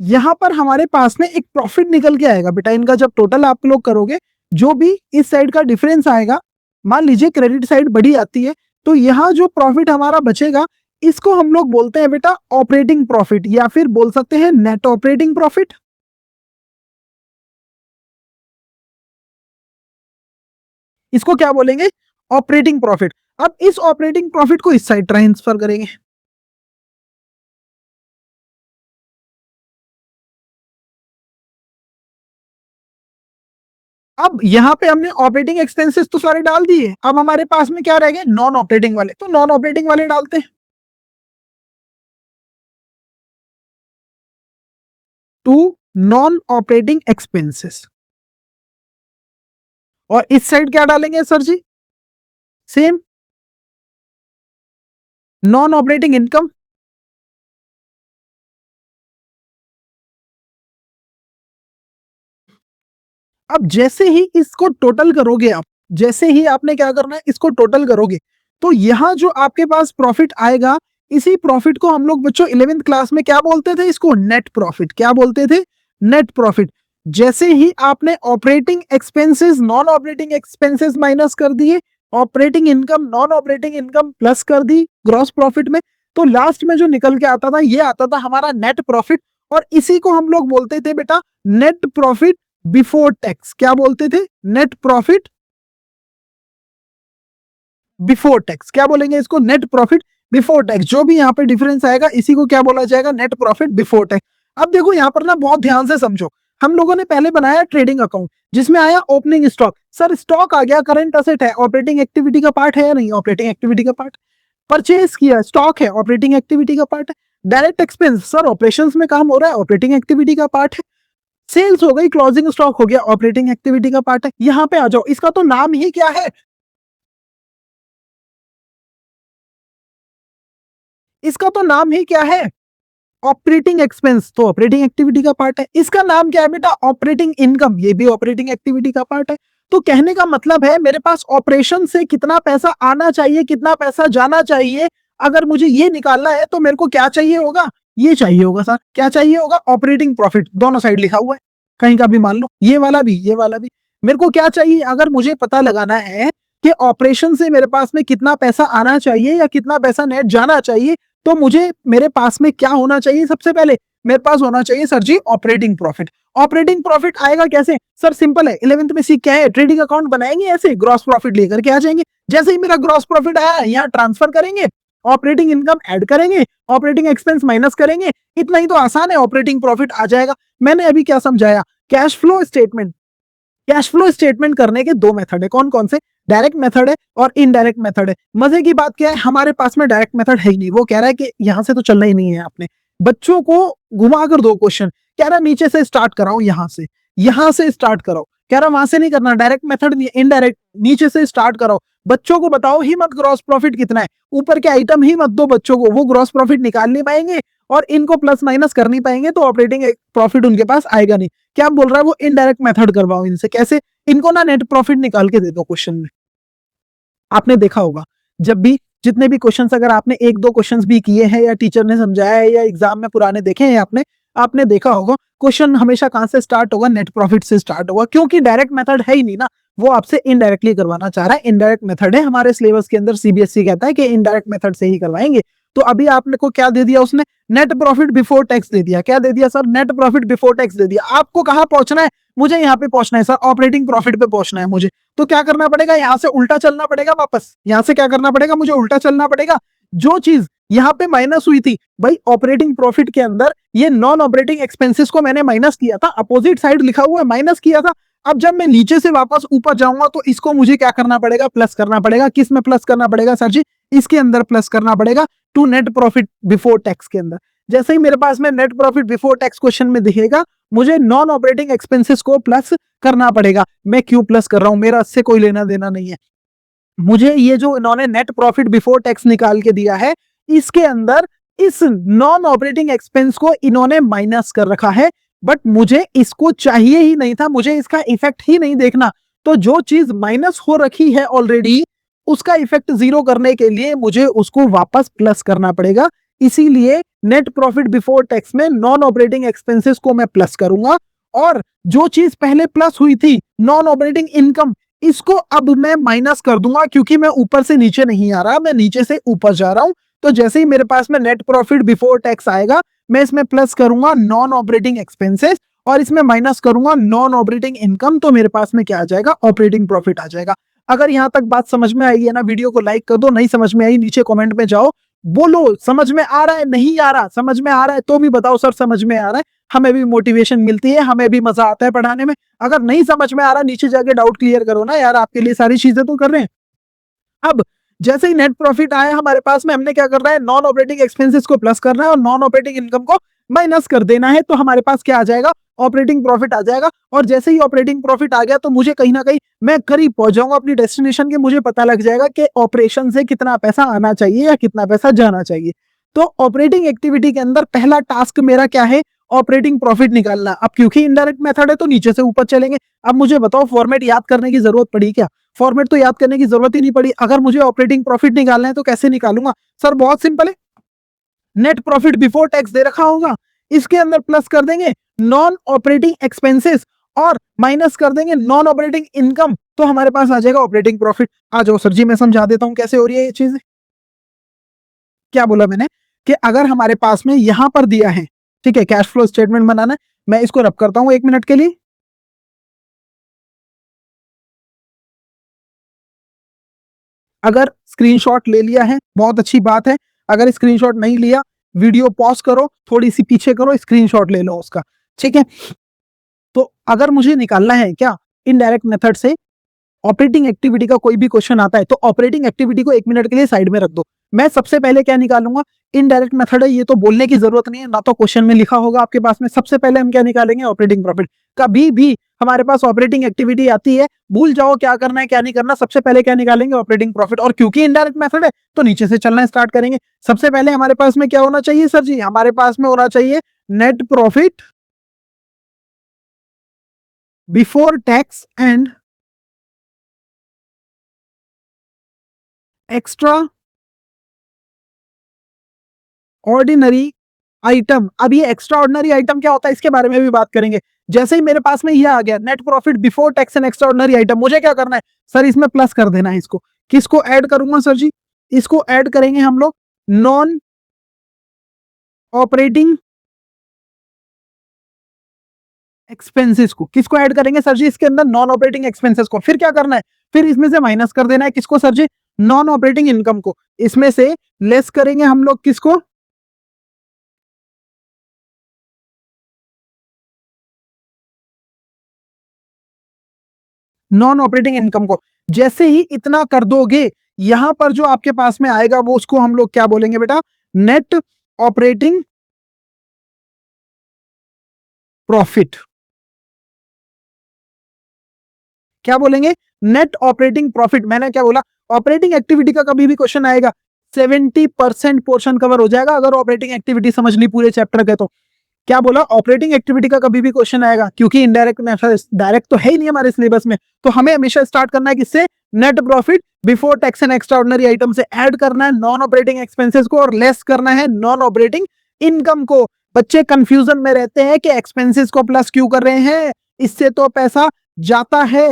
A: यहां पर हमारे पास में एक प्रॉफिट निकल के आएगा बेटा। इनका जब टोटल आप लोग करोगे, जो भी इस साइड का डिफरेंस आएगा, मान लीजिए क्रेडिट साइड बड़ी आती है, तो यहां जो प्रॉफिट हमारा बचेगा, इसको हम लोग बोलते हैं बेटा ऑपरेटिंग प्रॉफिट, या फिर बोल सकते हैं नेट ऑपरेटिंग प्रॉफिट। इसको क्या बोलेंगे? Operating profit. अब इस ऑपरेटिंग प्रॉफिट को इस साइड ट्रांसफर करेंगे। अब यहाँ पे हमने ऑपरेटिंग एक्सपेंसेस तो सारे डाल दिए, अब हमारे पास में क्या रह गए? नॉन ऑपरेटिंग वाले। तो नॉन ऑपरेटिंग वाले डालते हैं, टू नॉन ऑपरेटिंग एक्सपेंसेस। और इस साइड क्या डालेंगे सर जी? Same non operating income. अब जैसे ही इसको टोटल करोगे आप, जैसे ही आपने क्या करना है, इसको टोटल करोगे, तो यहां जो आपके पास प्रॉफिट आएगा, इसी प्रॉफिट को हम लोग बच्चों 11th क्लास में क्या बोलते थे? इसको नेट प्रॉफिट। क्या बोलते थे? Net profit. जैसे ही आपने operating expenses non operating expenses minus कर दिए, operating income non operating income plus कर दी ग्रॉस प्रॉफिट में, तो लास्ट में जो निकल के आता था ये आता था हमारा नेट प्रॉफिट। और इसी को हम लोग बोलते थे बेटा नेट प्रॉफिट बिफोर टैक्स। क्या बोलते थे? Net profit before tax. क्या बोलेंगे इसको? Net profit before tax. जो भी यहाँ पे डिफरेंस आएगा इसी को क्या बोला जाएगा? Net profit before tax. अब देखो यहाँ पर ना बहुत ध्यान से समझो, हम लोगों ने पहले बनाया ट्रेडिंग अकाउंट जिसमें आया ओपनिंग स्टॉक। सर स्टॉक आ गया, करंट असेट है, ऑपरेटिंग एक्टिविटी का पार्ट है या नहीं? ऑपरेटिंग एक्टिविटी का पार्ट। परचेज किया, स्टॉक है, ऑपरेटिंग एक्टिविटी का पार्ट है। डायरेक्ट एक्सपेंस, सर ऑपरेशंस में काम हो रहा है, ऑपरेटिंग एक्टिविटी का पार्ट है। सेल्स हो गई, क्लोजिंग स्टॉक हो गया, ऑपरेटिंग एक्टिविटी का पार्ट है। यहाँ पे आ जाओ, इसका तो नाम ही क्या है? इसका तो नाम ही क्या है? Operating expense. तो ऑपरेटिंग एक्टिविटी का पार्ट है। इसका नाम क्या है बेटा? Operating income. ये भी ऑपरेटिंग एक्टिविटी का पार्ट है। तो कहने का मतलब है मेरे पास ऑपरेशन से कितना पैसा आना चाहिए, कितना पैसा जाना चाहिए, अगर मुझे ये निकालना है तो मेरे को क्या चाहिए होगा? ये चाहिए होगा सर। क्या चाहिए होगा? Operating profit. दोनों साइड लिखा हुआ है, कहीं का भी मान लो, ये वाला भी ये वाला भी। मेरे को क्या चाहिए? अगर मुझे पता लगाना है कि ऑपरेशन से मेरे पास में कितना पैसा आना चाहिए या कितना पैसा नेट जाना चाहिए, तो मुझे मेरे पास में क्या होना चाहिए? सबसे पहले मेरे पास होना चाहिए सर जी ऑपरेटिंग प्रॉफिट। ऑपरेटिंग प्रॉफिट आएगा कैसे? सर सिंपल है, 11th में सीख क्या है, ट्रेडिंग अकाउंट बनाएंगे, ऐसे ग्रॉस प्रॉफिट लेकर के आ जाएंगे। जैसे ही मेरा ग्रॉस प्रॉफिट आया यहाँ ट्रांसफर करेंगे, ऑपरेटिंग इनकम ऐड करेंगे, ऑपरेटिंग एक्सपेंस माइनस करेंगे, इतना ही तो आसान है, ऑपरेटिंग प्रॉफिट आ जाएगा। मैंने अभी क्या समझाया? Cash flow statement. Cash flow statement करने के दो मेथड है। कौन कौन से? डायरेक्ट मेथड है और इनडायरेक्ट मेथड है। मजे की बात क्या है, हमारे पास में डायरेक्ट मेथड है ही नहीं। वो कह रहा है कि यहां से तो चलना ही नहीं है। आपने बच्चों को घुमा कर दो क्वेश्चन, कह रहा नीचे से स्टार्ट कराओ, यहां से स्टार्ट कराओ, कह रहा वहां से नहीं करना, डायरेक्ट मेथड नहीं, इनडायरेक्ट, नीचे से स्टार्ट कराओ। बच्चों को बताओ ही मत ग्रॉस प्रॉफिट कितना है, ऊपर के आइटम ही मत दो बच्चों को, वो ग्रॉस प्रॉफिट निकाल नहीं पाएंगे और इनको प्लस माइनस कर नहीं पाएंगे, तो ऑपरेटिंग प्रॉफिट उनके पास आएगा नहीं। क्या बोल रहा है वो? इनडायरेक्ट मेथड करवाओ इनसे। कैसे? इनको ना नेट प्रॉफिट निकाल के दे दो क्वेश्चन में। आपने देखा होगा जब भी जितने भी क्वेश्चंस अगर आपने एक दो क्वेश्चंस भी किए हैं या टीचर ने समझाया है या एग्जाम में पुराने देखे हैं आपने, आपने देखा होगा क्वेश्चन हमेशा कहां से स्टार्ट होगा? नेट प्रॉफिट से स्टार्ट होगा, क्योंकि डायरेक्ट मेथड है ही नहीं ना। वो आपसे इनडायरेक्टली करवाना चाह रहा है। इनडायरेक्ट मेथड है हमारे सिलेबस के अंदर, सीबीएसई कहता है कि इनडायरेक्ट मेथड से ही करवाएंगे। तो अभी आपने को क्या दे दिया उसने? नेट प्रॉफिट बिफोर टैक्स दे दिया। क्या दे दिया sir? Net profit before tax दे दिया। आपको कहां पहुंचना है? मुझे यहाँ पे पहुंचना है सर, ऑपरेटिंग प्रॉफिट पे पहुंचना है मुझे। तो क्या करना पड़ेगा? यहाँ से उल्टा चलना पड़ेगा वापस। यहाँ से क्या करना पड़ेगा? मुझे उल्टा चलना पड़ेगा। जो चीज यहाँ पे माइनस हुई थी भाई ऑपरेटिंग प्रॉफिट के अंदर, ये नॉन ऑपरेटिंग एक्सपेंसेस को मैंने माइनस किया था, अपोजिट साइड लिखा हुआ है, माइनस किया था। अब जब मैं नीचे से वापस ऊपर जाऊंगा तो इसको मुझे क्या करना पड़ेगा? प्लस करना पड़ेगा। किस में प्लस करना पड़ेगा सर जी? इसके अंदर प्लस करना पड़ेगा, to net profit before tax के अंदर। जैसे ही मेरे पास में net profit before tax question में दिखेगा, मुझे नॉन ऑपरेटिंग एक्सपेंसेस को प्लस करना पड़ेगा। मैं क्यों प्लस कर रहा हूं? मेरा इससे कोई लेना देना नहीं है। मुझे ये जो इन्होंने नेट प्रॉफिट बिफोर टैक्स निकाल के दिया है, इसके अंदर इस नॉन ऑपरेटिंग एक्सपेंस को इन्होंने माइनस कर रखा है, बट मुझे इसको चाहिए ही नहीं था, मुझे इसका इफेक्ट ही नहीं देखना। तो जो चीज माइनस हो रखी है ऑलरेडी, उसका इफेक्ट जीरो करने के लिए मुझे उसको वापस प्लस करना पड़ेगा। इसीलिए नेट प्रॉफिट बिफोर टैक्स में नॉन ऑपरेटिंग एक्सपेंसेस को मैं प्लस करूंगा, और जो चीज पहले प्लस हुई थी नॉन ऑपरेटिंग इनकम, इसको अब मैं माइनस कर दूंगा, क्योंकि मैं ऊपर से नीचे नहीं आ रहा, मैं नीचे से ऊपर जा रहा हूं। तो जैसे ही मेरे पास में नेट प्रॉफिट बिफोर टैक्स आएगा, मैं इसमें प्लस करूंगा नॉन ऑपरेटिंग एक्सपेंसेस और इसमें माइनस करूंगा नॉन ऑपरेटिंग इनकम, तो मेरे पास में क्या आ जाएगा? ऑपरेटिंग प्रॉफिट आ जाएगा। अगर यहां तक बात समझ में आई है ना, वीडियो को लाइक कर दो। नहीं समझ में आई नीचे कमेंट में जाओ, बोलो समझ में आ रहा है, नहीं आ रहा, समझ में आ रहा है तो भी बताओ सर समझ में आ रहा है। हमें भी मोटिवेशन मिलती है, हमें भी मजा आता है पढ़ाने में। अगर नहीं समझ में आ रहा, नीचे जाके डाउट क्लियर करो ना यार, आपके लिए सारी चीजें तो कर रहे हैं। अब जैसे ही नेट प्रॉफिट आया हमारे पास में, हमने क्या करना है? नॉन ऑपरेटिंग एक्सपेंसेस को प्लस करना है और नॉन ऑपरेटिंग इनकम को माइनस कर देना है। तो हमारे पास क्या आ जाएगा? ऑपरेटिंग प्रॉफिट आ जाएगा। और जैसे ही ऑपरेटिंग प्रॉफिट आ गया तो मुझे कहीं ना कहीं मैं करीब पहुंच जाऊंगा अपनी डेस्टिनेशन के। मुझे पता लग जाएगा कि ऑपरेशन से कितना पैसा आना चाहिए या कितना पैसा जाना चाहिए। तो ऑपरेटिंग एक्टिविटी के अंदर पहला टास्क मेरा क्या है? ऑपरेटिंग प्रॉफिट निकालना। अब क्योंकि इनडायरेक्ट मेथड है तो नीचे से ऊपर चलेंगे। अब मुझे बताओ फॉर्मेट याद करने की जरूरत पड़ी क्या? फॉर्मेट तो याद करने की जरूरत ही नहीं पड़ी। अगर मुझे ऑपरेटिंग प्रॉफिट निकालना है तो कैसे निकालूंगा? सर बहुत सिंपल है, नेट प्रॉफिट बिफोर टैक्स दे रखा होगा, इसके अंदर प्लस कर देंगे नॉन ऑपरेटिंग एक्सपेंसेस और माइनस कर देंगे नॉन ऑपरेटिंग इनकम, तो हमारे पास आ जाएगा ऑपरेटिंग प्रॉफिट। आ जाओ सर जी, मैं समझा देता हूं कैसे हो रही है ये चीज। क्या बोला मैंने कि अगर हमारे पास में यहां पर दिया है, ठीक है, कैश फ्लो स्टेटमेंट बनाना है, मैं इसको रब करता हूं 1 मिनट के लिए। अगर स्क्रीनशॉट ले लिया है बहुत अच्छी बात है, अगर स्क्रीनशॉट नहीं लिया वीडियो पॉज करो, थोड़ी सी पीछे करो, स्क्रीनशॉट ले लो उसका, ठीक है। तो अगर मुझे निकालना है क्या इनडायरेक्ट मेथड से ऑपरेटिंग एक्टिविटी का कोई भी क्वेश्चन आता है, तो ऑपरेटिंग एक्टिविटी को 1 मिनट के लिए साइड में रख दो। मैं सबसे पहले क्या निकालूंगा, इनडायरेक्ट मेथड है ये तो बोलने की जरूरत नहीं है, ना तो क्वेश्चन में लिखा होगा आपके पास में। सबसे पहले हम क्या निकालेंगे, ऑपरेटिंग प्रॉफिट। कभी भी हमारे पास ऑपरेटिंग एक्टिविटी आती है, भूल जाओ क्या करना है क्या नहीं करना, सबसे पहले क्या निकालेंगे, ऑपरेटिंग प्रॉफिट। और क्योंकि इनडायरेक्ट मेथड है तो नीचे से चलना स्टार्ट करेंगे। सबसे पहले हमारे पास में क्या होना चाहिए सर जी, हमारे पास में होना चाहिए net profit before tax and extraordinary item. अब ये एक्स्ट्रा ऑर्डिनरी आइटम क्या होता है इसके बारे में भी बात करेंगे। जैसे ही मेरे पास में ये आ गया net profit before tax and extraordinary item, मुझे क्या करना है सर, इसमें प्लस कर देना है इसको। किसको ऐड करूंगा सर जी, इसको ऐड करेंगे हम लोग नॉन ऑपरेटिंग एक्सपेंसेस को। किसको ऐड करेंगे सर जी, इसके अंदर नॉन ऑपरेटिंग एक्सपेंसेस को। फिर क्या करना है, फिर इसमें से माइनस कर देना है किसको सर जी, नॉन ऑपरेटिंग इनकम को। इसमें से लेस करेंगे हम लोग किसको, नॉन ऑपरेटिंग इनकम को। जैसे ही इतना कर दोगे, यहां पर जो आपके पास में आएगा वो उसको हम लोग क्या बोलेंगे बेटा, नेट ऑपरेटिंग प्रॉफिट। क्या बोलेंगे, नेट ऑपरेटिंग प्रॉफिट। मैंने क्या बोला, ऑपरेटिंग एक्टिविटी का कभी भी क्वेश्चन आएगा 70% पोर्शन कवर हो जाएगा अगर ऑपरेटिंग एक्टिविटी समझ ली पूरे चैप्टर के। तो क्या बोला, ऑपरेटिंग एक्टिविटी का कभी भी क्वेश्चन आएगा, क्योंकि इनडायरेक्ट मेथड डायरेक्ट तो है ही नहीं हमारे सिलेबस में, तो हमें हमेशा स्टार्ट करना है किससे, net profit before tax and extraordinary item से। ऐड करना है नॉन ऑपरेटिंग एक्सपेंसेस को और लेस करना है नॉन ऑपरेटिंग इनकम को। बच्चे कंफ्यूजन में रहते हैं कि एक्सपेंसेस को प्लस क्यों कर रहे हैं, इससे तो पैसा जाता है।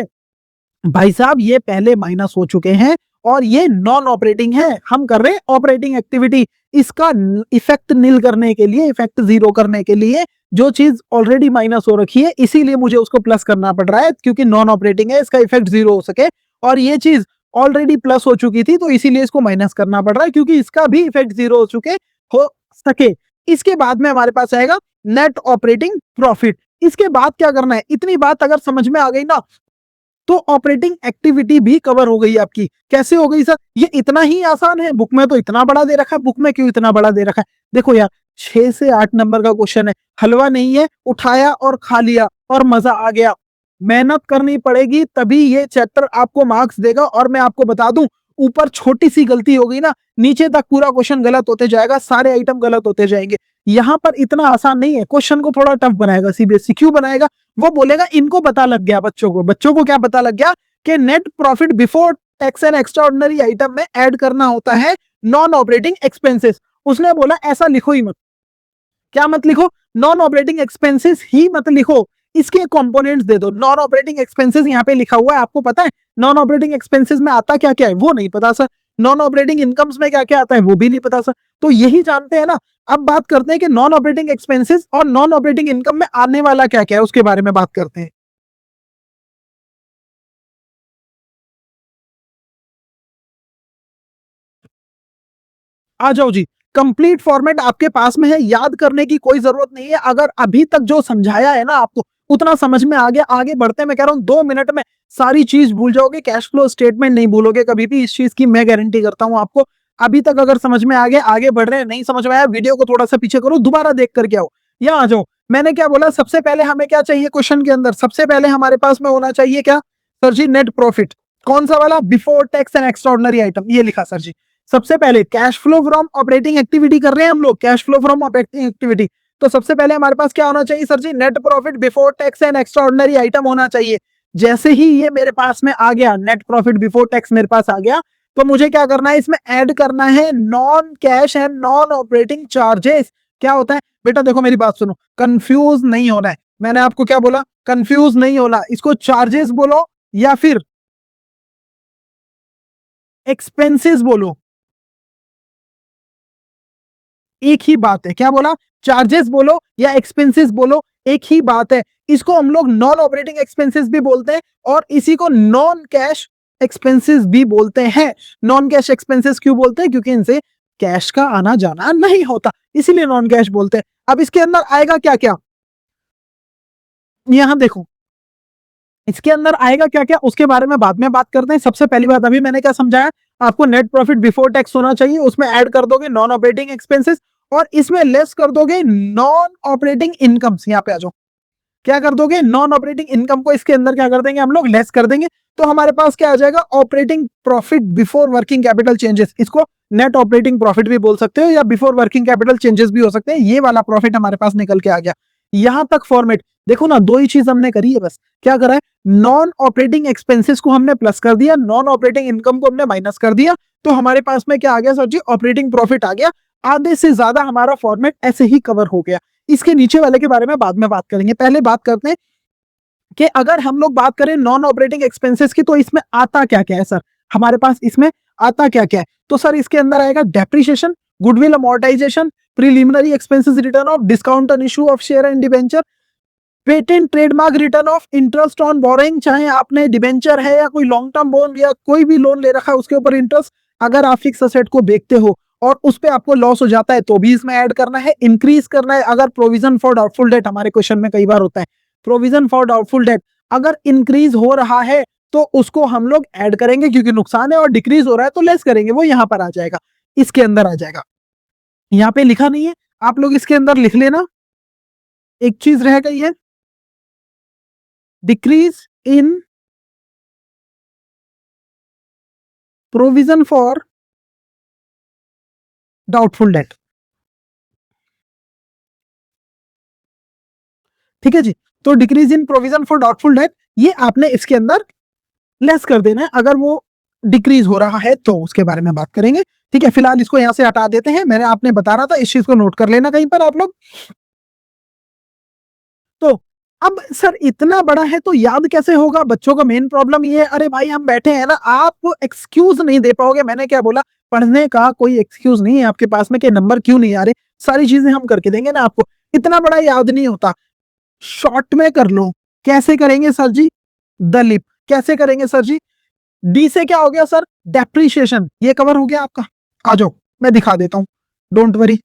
A: भाई साहब ये पहले माइनस हो चुके हैं और ये नॉन ऑपरेटिंग है, हम कर रहे हैं ऑपरेटिंग एक्टिविटी। इसका इफेक्ट नील करने के लिए, इफेक्ट जीरो करने के लिए, जो चीज ऑलरेडी माइनस हो रखी है इसीलिए मुझे उसको प्लस करना पड़ रहा है, क्योंकि नॉन ऑपरेटिंग है, इसका इफेक्ट जीरो हो सके। और ये चीज ऑलरेडी प्लस हो चुकी थी तो इसीलिए इसको माइनस करना पड़ रहा है, क्योंकि इसका भी इफेक्ट जीरो हो सके। इसके बाद में हमारे पास आएगा नेट ऑपरेटिंग प्रॉफिट। इसके बाद क्या करना है, इतनी बात अगर समझ में आ गई ना, तो ऑपरेटिंग एक्टिविटी भी कवर हो गई आपकी। कैसे हो गई सर, ये इतना ही आसान है, बुक में तो इतना बड़ा दे रखा है, बुक में क्यों इतना बड़ा दे रखा है। देखो यार 6 से 8 नंबर का क्वेश्चन है, हलवा नहीं है, उठाया और खा लिया और मजा आ गया। मेहनत करनी पड़ेगी तभी ये चैप्टर आपको मार्क्स देगा। और मैं आपको बता दूं, ऊपर छोटी सी गलती हो गई ना, नीचे तक पूरा क्वेश्चन गलत होते जाएगा, सारे आइटम गलत होते जाएंगे। यहाँ पर इतना आसान नहीं है, क्वेश्चन को थोड़ा टफ बनाएगा सीबीएसई। क्यों बनाएगा, वो बोलेगा इनको पता लग गया, बच्चों को क्या पता लग गया कि net profit before tax and extraordinary item में ऐड करना होता है नॉन ऑपरेटिंग एक्सपेंसेस। उसने बोला ऐसा लिखो ही मत। क्या मत लिखो, नॉन ऑपरेटिंग एक्सपेंसेस ही मत लिखो, इसके कंपोनेंट्स दे दो। नॉन ऑपरेटिंग एक्सपेंसेस यहाँ पे लिखा हुआ है, आपको पता है नॉन ऑपरेटिंग एक्सपेंसेस में आता क्या क्या है, वो नहीं पता सर। नॉन ऑपरेटिंग इनकम्स में क्या क्या आता है, वो भी नहीं पता सर। तो यही जानते हैं ना। अब बात करते हैं कि नॉन ऑपरेटिंग एक्सपेंसेस और नॉन ऑपरेटिंग इनकम में आने वाला क्या क्या है, उसके बारे में बात करते हैं। आ जाओ जी, कंप्लीट फॉर्मेट आपके पास में है, याद करने की कोई जरूरत नहीं है। अगर अभी तक जो समझाया है ना आपको उतना समझ में आ गया, आगे बढ़ते हैं। मैं कह रहा हूं 2 मिनट में सारी चीज भूल जाओगे, कैश फ्लो स्टेटमेंट नहीं भूलोगे कभी भी, इस चीज की मैं गारंटी करता हूं आपको। अभी तक अगर समझ में आ गया, आगे बढ़ रहे हैं, नहीं समझ में आया वीडियो को थोड़ा सा पीछे करो, दोबारा देख करके आओ। यहाँ आ जाओ, मैंने क्या बोला, सबसे पहले हमें क्या चाहिए क्वेश्चन के अंदर, सबसे पहले हमारे पास में होना चाहिए क्या सर जी, नेट प्रॉफिट। कौन सा वाला, before tax and extraordinary item, ये लिखा सर जी। सबसे पहले cash flow from operating activity कर रहे हैं हम लोग, cash flow from operating activity. तो सबसे पहले हमारे पास क्या होना चाहिए sir ji, net profit before tax and extraordinary item होना चाहिए। जैसे ही ये मेरे पास में आ गया, नेट प्रॉफिट बिफोर टैक्स मेरे पास आ गया, तो मुझे क्या करना है, इसमें ऐड करना है non cash and non operating charges. क्या होता है बेटा, देखो मेरी बात सुनो, कंफ्यूज नहीं होना है। मैंने आपको क्या बोला, कंफ्यूज नहीं होना, इसको चार्जेस बोलो या फिर एक्सपेंसेस बोलो, एक ही बात है। क्या बोला, चार्जेस बोलो या एक्सपेंसेस बोलो, एक ही बात है। इसको हम लोग नॉन ऑपरेटिंग एक्सपेंसेस भी बोलते हैं और इसी को नॉन कैश एक्सपेंसेस भी बोलते हैं। नॉन कैश एक्सपेंसेस क्यों बोलते हैं, क्योंकि इनसे कैश का आना जाना नहीं होता, इसीलिए नॉन कैश बोलते हैं। अब इसके अंदर आएगा क्या क्या, यहां देखो, इसके अंदर आएगा क्या क्या उसके बारे में बाद में बात करते हैं। सबसे पहली बात, अभी मैंने क्या समझाया आपको, नेट प्रॉफिट बिफोर टैक्स होना चाहिए, उसमें ऐड कर दोगे नॉन ऑपरेटिंग एक्सपेंसेस और इसमें लेस कर दोगे नॉन ऑपरेटिंग इनकम्स। यहाँ पे आ जाओ, क्या कर दोगे, नॉन ऑपरेटिंग इनकम को इसके अंदर क्या कर देंगे हम लोग, लेस कर देंगे। तो हमारे पास क्या आ जाएगा, operating profit before working capital changes. इसको नेट ऑपरेटिंग प्रॉफिट भी बोल सकते हो या बिफोर वर्किंग कैपिटल चेंजेस भी हो सकते हैं। ये वाला प्रॉफिट हमारे पास निकल के आ गया। यहां तक फॉर्मेट देखो ना, दो ही चीज हमने करी है बस। क्या करा है, नॉन ऑपरेटिंग एक्सपेंसेस को हमने प्लस कर दिया, नॉन ऑपरेटिंग इनकम को हमने माइनस कर दिया, तो हमारे पास में क्या आ गया सर जी, ऑपरेटिंग प्रॉफिट आ गया। आधे से ज्यादा हमारा फॉर्मेट ऐसे ही कवर हो गया। इसके नीचे वाले के बारे में बाद में बात करेंगे, पहले बात करते हैं कि अगर हम लोग बात करें नॉन ऑपरेटिंग एक्सपेंसेस की, तो इसमें आता क्या क्या है सर, हमारे पास इसमें आता क्या क्या है। तो सर इसके अंदर आएगा depreciation, goodwill amortisation, preliminary expenses, return of discount on issue of share and debenture, patent trademark, return of interest on boring, चाहे आपने डिबेंचर है या कोई लॉन्ग टर्म बोन या कोई भी लोन ले रखा है उसके ऊपर इंटरेस्ट, अगर आप फिक्स असेट को बेचते हो और उस पे आपको लॉस हो जाता है तो भी इसमें ऐड करना है, इंक्रीज करना है। अगर प्रोविजन फॉर डाउटफुल डेट, हमारे क्वेश्चन में कई बार होता है प्रोविजन फॉर डाउटफुल डेट, अगर इंक्रीज हो रहा है तो उसको हम लोग ऐड करेंगे क्योंकि नुकसान है, और डिक्रीज हो रहा है तो लेस करेंगे, वो यहां पर आ जाएगा, इसके अंदर आ जाएगा। यहाँ पे लिखा नहीं है, आप लोग इसके अंदर लिख लेना। एक चीज रह गई है, decrease in provision for doubtful debt. ठीक है जी, तो decrease in provision for doubtful debt ये आपने इसके अंदर लेस कर देना है, अगर वो डिक्रीज हो रहा है तो उसके बारे में बात करेंगे। ठीक है, फिलहाल इसको यहां से हटा देते हैं, मैंने आपने बता रहा था, इस चीज को नोट कर लेना कहीं पर आप लोग। तो अब सर इतना बड़ा है तो याद कैसे होगा, बच्चों का मेन प्रॉब्लम ये है, अरे भाई हम बैठे हैं ना, आप एक्सक्यूज नहीं दे पाओगे। मैंने क्या बोला, पढ़ने का कोई एक्सक्यूज नहीं है आपके पास में कि नंबर क्यों नहीं आ रहे, सारी चीजें हम करके देंगे ना आपको। इतना बड़ा याद नहीं होता, शॉर्ट में कर लो। कैसे करेंगे सर जी, दलीप कैसे करेंगे सर जी, डी से क्या हो गया सर, डेप्रीशिएशन, ये कवर हो गया आपका। आ जाओ मैं दिखा देता हूं, डोंट वरी,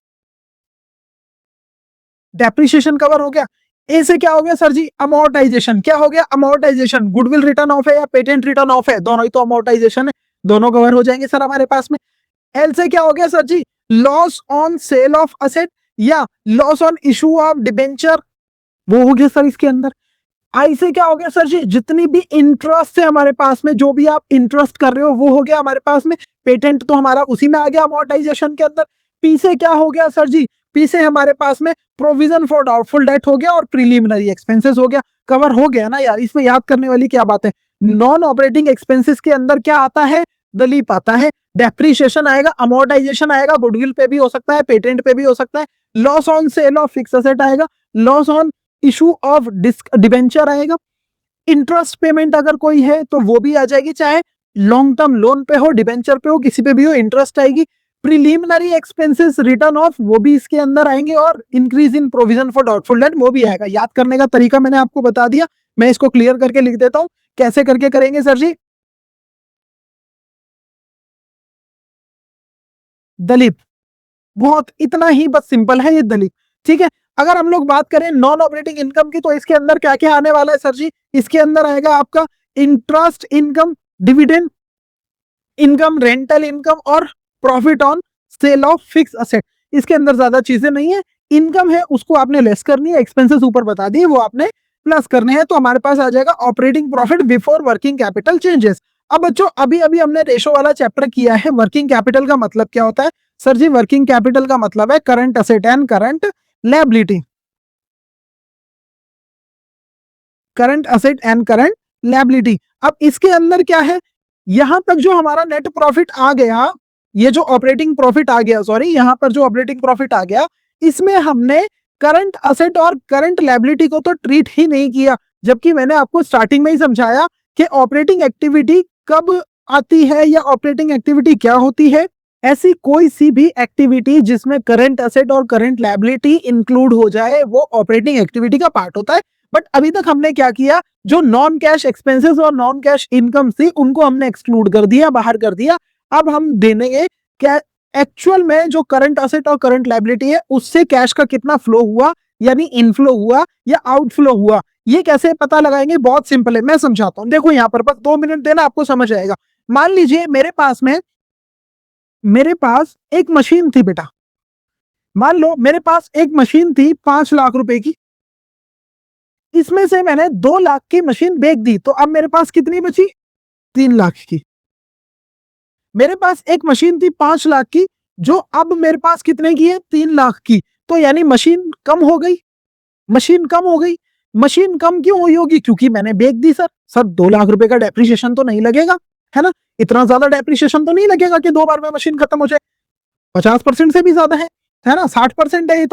A: डेप्रीशिएशन कवर हो गया। ए से क्या हो गया सर जी, अमोर्टाइजेशन, क्या हो गया, अमोर्टाइजेशन, गुडविल रिटर्न ऑफ है या पेटेंट रिटर्न ऑफ है, दोनों ही तो अमोर्टाइजेशन है, दोनों कवर हो जाएंगे सर हमारे पास में। एल से क्या हो गया सर जी, loss on sale of asset या loss on issue of debenture, वो हो गया सर इसके अंदर। आई से क्या हो गया सर जी, जितनी भी इंटरेस्ट है हमारे पास में, जो भी आप इंटरेस्ट कर रहे हो वो हो गया हमारे पास में, पेटेंट तो हमारा उसी में आ गया अमोर्टाइजेशन के अंदर। पी से क्या हो गया सर जी, पी से हमारे पास में प्रोविजन फॉर डाउटफुल डेट हो गया और प्रीलिमिनरी एक्सपेंसेस हो गया। कवर हो गया ना यार, इसमें याद करने वाली क्या बात है। नॉन ऑपरेटिंग एक्सपेंसेस के अंदर क्या आता है, दलीप आता है, डेप्रीशिएशन आएगा, अमोर्टाइजेशन आएगा, गुडविल पे भी हो सकता है, पेटेंट पे भी हो सकता है, loss on sale of fix asset आएगा, loss on issue of debenture आएगा, इंटरेस्ट पेमेंट अगर कोई है तो वो भी आ जाएगी, चाहे लॉन्ग टर्म लोन पे हो, डिबेंचर पे हो, किसी पे भी हो, इंटरेस्ट आएगी। प्रीलिमिनरी एक्सपेंसेस, रिटर्न ऑफ, वो भी इसके अंदर आएंगे, और increase in provision for doubtful debt वो भी आएगा। याद करने का तरीका मैंने आपको बता दिया, मैं इसको क्लियर करके लिख देता हूं, कैसे करके करेंगे सर जी, दलीप, बहुत इतना ही बस सिंपल है ये दलीप। ठीक है, अगर हम लोग बात करें नॉन ऑपरेटिंग इनकम की, तो इसके अंदर क्या क्या आने वाला है सर जी, इसके अंदर आएगा आपका interest income, dividend income, rental income और profit on sale of fix asset. इसके अंदर ज्यादा चीजें नहीं है, इनकम है उसको आपने लेस करनी है, एक्सपेंसेस ऊपर बता दिए वो आपने प्लस करने हैं, तो हमारे पास आ जाएगा operating profit before working capital changes. अब बच्चों अभी अभी हमने रेशो वाला चैप्टर किया है, वर्किंग कैपिटल का मतलब क्या होता है सर जी, वर्किंग कैपिटल का मतलब है current asset and current liability, current asset and current liability. अब इसके अंदर क्या है, यहां तक जो हमारा नेट प्रॉफिट आ गया, ये जो ऑपरेटिंग प्रॉफिट आ गया, सॉरी यहां पर जो ऑपरेटिंग प्रॉफिट आ गया, इसमें हमने करंट असेट और करंट लायबिलिटी को तो ट्रीट ही नहीं किया, जबकि मैंने आपको स्टार्टिंग में ही समझाया कि ऑपरेटिंग एक्टिविटी कब आती है या ऑपरेटिंग एक्टिविटी क्या होती है। ऐसी कोई सी भी एक्टिविटी जिसमें करंट असेट और करंट लायबिलिटी इंक्लूड हो जाए वो ऑपरेटिंग एक्टिविटी का पार्ट होता है। बट अभी तक हमने क्या किया, जो नॉन कैश एक्सपेंसेस और नॉन कैश इनकम थी उनको हमने एक्सक्लूड कर दिया, बाहर कर दिया। अब हम देंगे क्या एक्चुअल में जो करंट असेट और करंट लायबिलिटी है उससे कैश का कितना फ्लो हुआ, यानी इनफ्लो हुआ या आउटफ्लो हुआ। ये कैसे पता लगाएंगे, बहुत सिंपल है, मैं समझाता हूं। देखो यहाँ पर बस 2 मिनट देना, आपको समझ आएगा। मान लीजिए मेरे पास एक मशीन थी बेटा, मान लो मेरे पास एक मशीन थी 5 लाख रुपए की, इसमें से मैंने 2 लाख की मशीन बेच दी, तो अब मेरे पास कितनी बची, 3 लाख की। मेरे पास एक मशीन थी 5 लाख की, जो अब मेरे पास कितने की है, 3 लाख की। तो यानी मशीन कम हो गई, मशीन कम हो गई। मशीन कम क्यों हुई होगी, क्योंकि मैंने बेच दी। सर 2 लाख रुपए का डेप्रिसिएशन तो नहीं लगेगा, है ना, इतना ज्यादा डेप्रिसिएशन तो नहीं लगेगा कि 2 बार में मशीन खत्म हो जाए। 50% से भी ज्यादा है ना, 60% है ये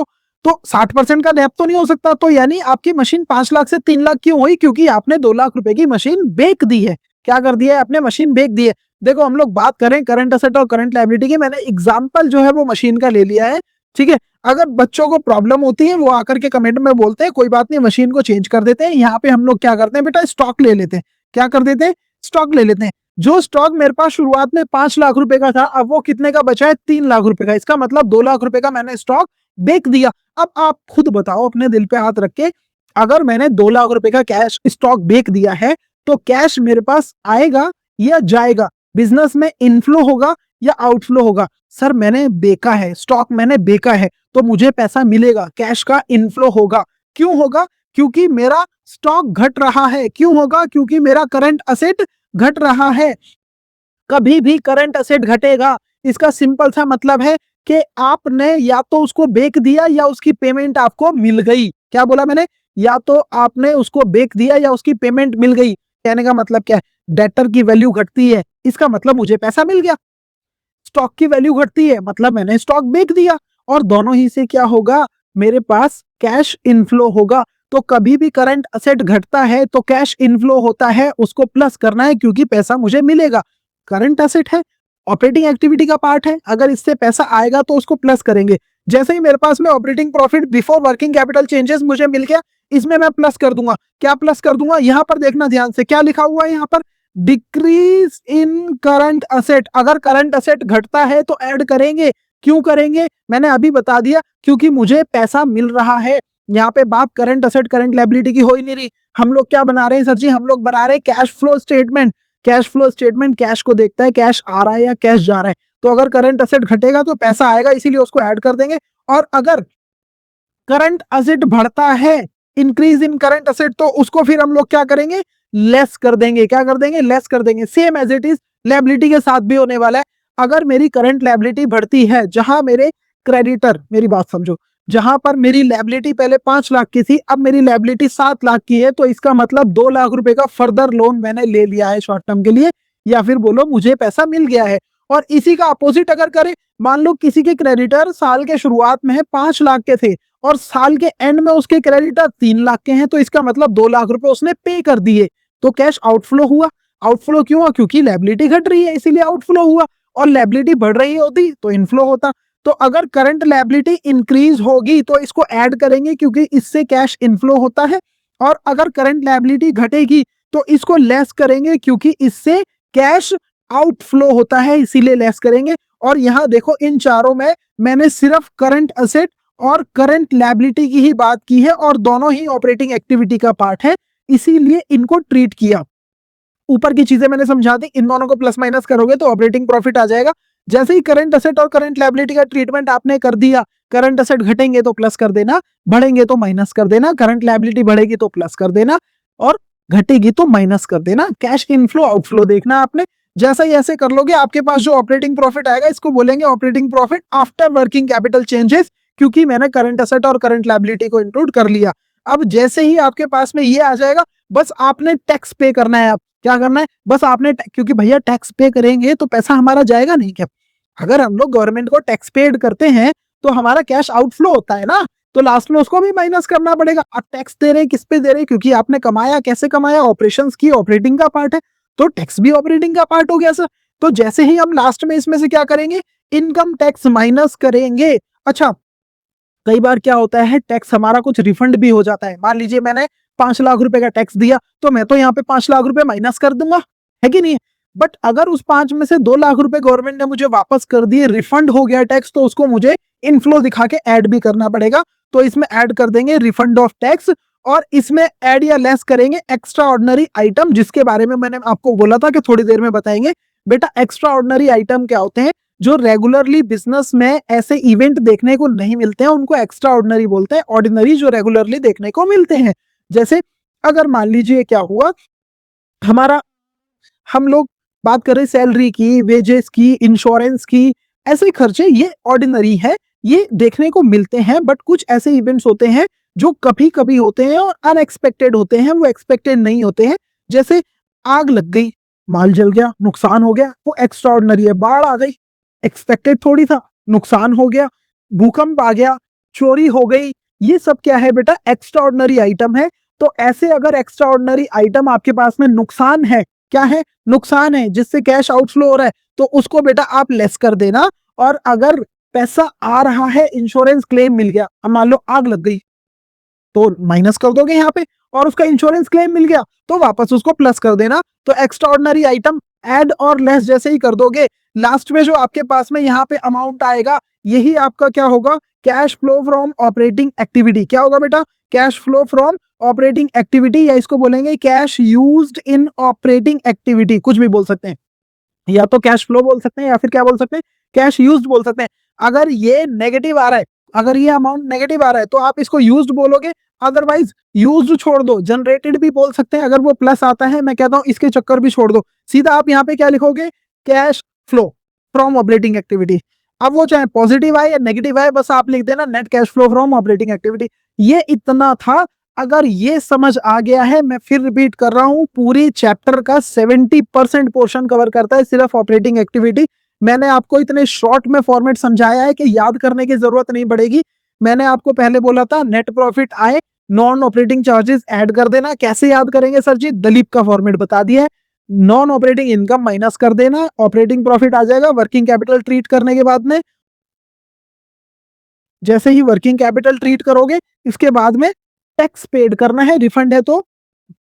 A: तो 60% का डेप तो नहीं हो सकता। तो यानी आपकी मशीन 5 लाख से 3 लाख क्यों हुई, क्योंकि आपने 2 लाख रुपए की मशीन बेच दी है। क्या कर दिया है आपने, मशीन बेच दी है। देखो हम लोग बात करें करंट असेट और करंट लायबिलिटी की, मैंने एग्जांपल जो है वो मशीन का ले लिया है, ठीक है। अगर बच्चों को प्रॉब्लम होती है वो आकर के कमेंट में बोलते हैं, कोई बात नहीं मशीन को चेंज कर देते हैं। यहाँ पे हम लोग क्या करते हैं बेटा, स्टॉक ले लेते हैं। क्या कर देते हैं, स्टॉक ले लेते हैं। जो स्टॉक मेरे पास शुरुआत में 5 लाख रुपए का था, अब वो कितने का बचा है, 3 लाख रुपए का। इसका मतलब 2 लाख रुपए का मैंने स्टॉक बेच दिया। अब आप खुद बताओ अपने दिल पे हाथ रख के, अगर मैंने 2 लाख रुपए का कैश स्टॉक बेच दिया है तो कैश मेरे पास आएगा या जाएगा, बिजनेस में इनफ्लो होगा या आउटफ्लो होगा। सर मैंने बेचा है स्टॉक, मैंने बेचा है तो मुझे पैसा मिलेगा, कैश का इनफ्लो होगा। क्यों होगा, क्योंकि मेरा स्टॉक घट रहा है। क्यों होगा, क्योंकि मेरा करंट असेट घट रहा है। कभी भी करंट असेट घटेगा, इसका सिंपल सा मतलब है कि आपने या तो उसको बेच दिया या उसकी पेमेंट आपको मिल गई। क्या बोला मैंने, या तो आपने उसको बेच दिया या उसकी पेमेंट मिल गई। कहने का मतलब क्या है, डेटर की वैल्यू घटती है, इसका मतलब मुझे पैसा मिल गया। स्टॉक की वैल्यू घटती है, मतलब मैंने स्टॉक बेच दिया। और दोनों ही से क्या होगा, मेरे पास कैश इनफ्लो होगा। तो कभी भी करंट असेट घटता है तो कैश इनफ्लो होता है, उसको प्लस करना है क्योंकि पैसा मुझे मिलेगा। करंट असेट है, ऑपरेटिंग एक्टिविटी का पार्ट है, अगर इससे पैसा आएगा तो उसको प्लस करेंगे। जैसे ही मेरे पास में operating profit before working capital changes मुझे मिल गया, इसमें मैं प्लस कर दूंगा। क्या प्लस कर दूंगा, यहां पर देखना ध्यान से, क्या लिखा हुआ है यहाँ पर, डिक्रीज इन करंट असेट। अगर करंट असेट घटता है तो ऐड करेंगे। क्यों करेंगे, मैंने अभी बता दिया, क्योंकि मुझे पैसा मिल रहा है। यहाँ पे बात करंट असेट करंट लायबिलिटी की हो ही नहीं रही। हम लोग क्या बना रहे हैं सर जी, हम लोग बना रहे हैं cash flow statement. Cash flow statement cash को देखता है, कैश आ रहा है या कैश जा रहा है। तो अगर करंट असेट घटेगा तो पैसा आएगा, इसीलिए उसको ऐड कर देंगे। और अगर करंट असेट बढ़ता है, इंक्रीज इन करंट असेट, तो उसको फिर हम लोग क्या करेंगे, लेस कर देंगे। क्या कर देंगे, लेस कर देंगे। Same as it is liability के साथ भी होने वाला है। अगर मेरी करंट लायबिलिटी बढ़ती है, जहां मेरे क्रेडिटर, मेरी बात समझो, जहां पर मेरी लायबिलिटी पहले 5 लाख की थी, अब मेरी लायबिलिटी 7 लाख की है, तो इसका मतलब 2 लाख रुपए का फर्दर लोन मैंने ले लिया है शॉर्ट टर्म के लिए, या फिर बोलो मुझे पैसा मिल गया है। और इसी का अपोजिट अगर करें, मान लो किसी के क्रेडिटर साल के शुरुआत में 5 लाख के थे और साल के एंड में उसके क्रेडिटर 3 लाख के हैं, तो इसका मतलब 2 लाख रुपए उसने पे कर दिए, तो कैश आउटफ्लो हुआ। आउटफ्लो क्यों हुआ, क्योंकि लायबिलिटी घट रही है इसीलिए आउटफ्लो हुआ, और लायबिलिटी बढ़ रही होती तो इनफ्लो होता। तो अगर करंट लायबिलिटी इंक्रीज होगी तो इसको ऐड करेंगे क्योंकि इससे कैश इनफ्लो होता है, और अगर करंट लायबिलिटी घटेगी तो इसको लेस करेंगे क्योंकि इससे कैश आउटफ्लो होता है, इसीलिए लेस करेंगे। और यहां देखो इन चारों में मैंने सिर्फ करंट असेट और करंट लायबिलिटी की ही बात की है, और दोनों ही ऑपरेटिंग एक्टिविटी का पार्ट है, इसीलिए इनको ट्रीट किया। ऊपर की चीजें मैंने समझा दी, इन दोनों को प्लस माइनस करोगे तो ऑपरेटिंग प्रॉफिट आ जाएगा। जैसे ही करंट असेट और करंट लायबिलिटी का ट्रीटमेंट आपने कर दिया, करंट असेट घटेंगे तो प्लस कर देना, बढ़ेंगे तो माइनस कर देना, करंट लायबिलिटी बढ़ेगी तो प्लस कर देना, और घटेगी तो माइनस कर देना। कैश इनफ्लो आउटफ्लो देखना आपने। जैसा ही ऐसे कर लोगे, आपके पास जो ऑपरेटिंग प्रॉफिट आएगा इसको बोलेंगे operating profit after working capital changes, क्योंकि मैंने करंट असेट और करंट लायबिलिटी को इंक्लूड कर लिया। अब जैसे ही आपके पास में ये आ जाएगा, बस आपने टैक्स पे करना है। आप क्या करना है, बस आपने, क्योंकि भैया टैक्स पे करेंगे तो पैसा हमारा जाएगा नहीं क्या। अगर हम लोग गवर्नमेंट को टैक्स पेड करते हैं तो हमारा कैश आउटफ्लो होता है ना, तो लास्ट में उसको भी माइनस करना पड़ेगा। आप टैक्स दे रहे हैं किस पे दे रहे हैं, क्योंकि आपने कमाया, कैसे कमाया, ऑपरेशंस की, ऑपरेटिंग का पार्ट है, तो टैक्स भी ऑपरेटिंग का पार्ट हो गया सर। तो जैसे ही हम लास्ट में इसमें से क्या करेंगे, इनकम टैक्स माइनस करेंगे। अच्छा, कई बार क्या होता है, टैक्स हमारा कुछ रिफंड भी हो जाता है। मान लीजिए मैंने 5 लाख रुपए का टैक्स दिया, तो मैं तो यहाँ पे 5 लाख रुपए माइनस कर दूंगा, है कि नहीं। बट अगर उस 5 में से 2 लाख रुपए गवर्नमेंट ने मुझे वापस कर दिए, रिफंड हो गया टैक्स, तो उसको मुझे इनफ्लो दिखा के ऐड भी करना पड़ेगा। तो इसमें ऐड कर देंगे रिफंड ऑफ टैक्स, और इसमें ऐड या लेस करेंगे एक्स्ट्रा ऑर्डिनरी आइटम, जिसके बारे में मैंने आपको बोला था कि थोड़ी देर में बताएंगे। बेटा एक्स्ट्रा ऑर्डिनरी आइटम क्या होते हैं, जो रेगुलरली बिजनेस में ऐसे इवेंट देखने को नहीं मिलते हैं, उनको एक्स्ट्रा ऑर्डिनरी बोलते हैं। ऑर्डिनरी जो रेगुलरली देखने को मिलते हैं, जैसे अगर मान लीजिए क्या हुआ, हमारा, हम लोग बात करें सैलरी की, वेजेस की, इंश्योरेंस की, ऐसे खर्चे ये ऑर्डिनरी है, ये देखने को मिलते हैं। बट कुछ ऐसे इवेंट्स होते हैं जो कभी कभी होते हैं और अनएक्सपेक्टेड होते हैं, वो एक्सपेक्टेड नहीं होते हैं। जैसे आग लग गई, माल जल गया, नुकसान हो गया, वो एक्स्ट्रा ऑर्डिनरी है। बाढ़ आ गई, एक्सपेक्टेड थोड़ी था, नुकसान हो गया। भूकंप आ गया, चोरी हो गई, ये सब क्या है बेटा, एक्स्ट्रा ऑर्डिनरी आइटम है। तो ऐसे अगर एक्स्ट्रा ऑर्डिनरी आइटम आपके पास में नुकसान है, क्या है, नुकसान है, जिससे कैश आउटफ्लो हो रहा है, तो उसको बेटा आप लेस कर देना। और अगर पैसा आ रहा है, इंश्योरेंस क्लेम मिल गया, अब मान लो आग लग गई, तो माइनस कर दोगे यहाँ पे, और उसका इंश्योरेंस क्लेम मिल गया तो वापस उसको प्लस कर देना। तो एक्स्ट्रा ऑर्डिनरी आइटम ऐड और लेस जैसे ही कर दोगे, लास्ट में जो आपके पास में यहाँ पे अमाउंट आएगा, यही आपका क्या होगा, cash flow from operating activity. क्या होगा बेटा, cash flow from operating activity, या इसको बोलेंगे cash used in operating activity, कुछ भी बोल सकते हैं, या तो कैश फ्लो बोल सकते हैं, या फिर क्या बोल सकते हैं, कैश यूज्ड बोल सकते हैं। अगर ये नेगेटिव आ रहा है, अगर ये अमाउंट नेगेटिव आ रहा है, तो आप इसको यूज्ड बोलोगे, अदरवाइज यूज्ड छोड़ दो, जनरेटेड भी बोल सकते हैं। अगर वो प्लस आता है, मैं कहता हूं इसके चक्कर भी छोड़ दो, सीधा आप यहाँ पे क्या लिखोगे, cash flow from operating activity. अब वो चाहे पॉजिटिव आए या नेगेटिव आए, बस आप लिख देना net cash flow from operating activity. ये इतना था। अगर ये समझ आ गया है, मैं फिर रिपीट कर रहा हूं, पूरी चैप्टर का 70% पोर्शन कवर करता है सिर्फ ऑपरेटिंग एक्टिविटी। मैंने आपको इतने शॉर्ट में फॉर्मेट समझाया है कि याद करने की जरूरत नहीं पड़ेगी। मैंने आपको पहले बोला था नेट प्रॉफिट आए, नॉन ऑपरेटिंग चार्जेस ऐड कर देना। कैसे याद करेंगे सर जी, दलीप का फॉर्मेट बता दिया है। नॉन ऑपरेटिंग इनकम माइनस कर देना, ऑपरेटिंग प्रॉफिट आ जाएगा। वर्किंग कैपिटल ट्रीट करने के बाद में, जैसे ही वर्किंग कैपिटल ट्रीट करोगे, इसके बाद में टैक्स पेड करना है, रिफंड है तो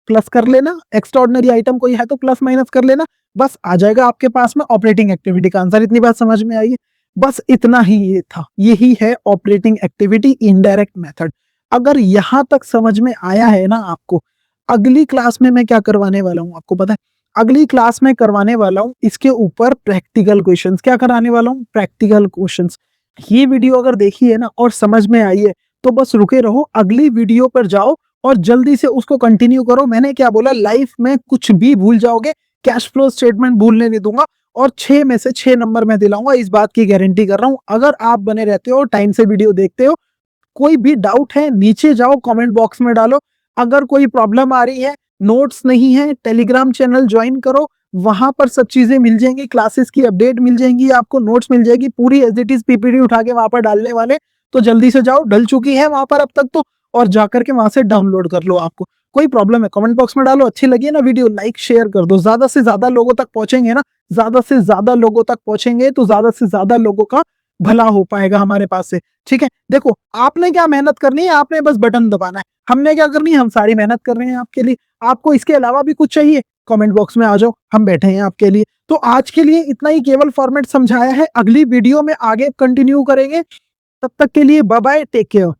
A: प्लस कर लेना, एक्स्ट्रा ऑर्डिनरी आइटम कोई है तो प्लस माइनस कर लेना, बस आ जाएगा आपके पास में ऑपरेटिंग एक्टिविटी का आंसर। इतनी बात समझ में आई है, बस इतना ही ये था, यही है ऑपरेटिंग एक्टिविटी इनडायरेक्ट मेथड। अगर यहां तक समझ में आया है ना आपको, अगली क्लास में मैं क्या करवाने वाला हूं आपको पता है, अगली क्लास में करवाने वाला हूं इसके ऊपर प्रैक्टिकल क्वेश्चंस। क्या कराने वाला हूं, प्रैक्टिकल क्वेश्चंस। ये वीडियो अगर देखी है ना और समझ में आई है, तो बस रुके रहो, अगली वीडियो पर जाओ और जल्दी से उसको कंटिन्यू करो। मैंने क्या बोला, लाइफ में कुछ भी भूल जाओगे, कैश फ्लो स्टेटमेंट भूलने नहीं दूंगा, और 6 में से 6 नंबर मैं दिलाऊंगा, इस बात की गारंटी कर रहा हूं। अगर आप बने रहते हो, टाइम से वीडियो देखते हो, कोई भी डाउट है नीचे जाओ कमेंट बॉक्स में डालो। अगर कोई प्रॉब्लम आ रही है, नोट्स नहीं है, टेलीग्राम चैनल ज्वाइन करो, वहां पर सब चीजें मिल जाएंगी, क्लासेस की अपडेट मिल जाएंगी, आपको नोट्स मिल जाएगी, पूरी एज इट इज पीपीटी उठा के वहां पर डालने वाले। तो जल्दी से जाओ, डल चुकी है वहां पर अब तक तो, और जाकर के वहां से डाउनलोड कर लो। आपको कोई प्रॉब्लम है कमेंट बॉक्स में डालो। अच्छी लगी है ना वीडियो, लाइक शेयर कर दो, ज्यादा से ज्यादा लोगों तक पहुंचेंगे ना, ज्यादा से ज्यादा लोगों तक पहुंचेंगे तो ज्यादा से ज्यादा लोगों का भला हो पाएगा हमारे पास से। ठीक है, देखो आपने क्या मेहनत करनी है, आपने बस बटन दबाना है। हमने क्या करनी है, हम सारी मेहनत कर रहे हैं आपके लिए। आपको इसके अलावा भी कुछ चाहिए, कमेंट बॉक्स में आ जाओ, हम बैठे हैं आपके लिए। तो आज के लिए इतना ही केवल फॉर्मेट समझाया है, अगली वीडियो में आगे कंटिन्यू करेंगे। तब तक के लिए बाय बाय, टेक केयर।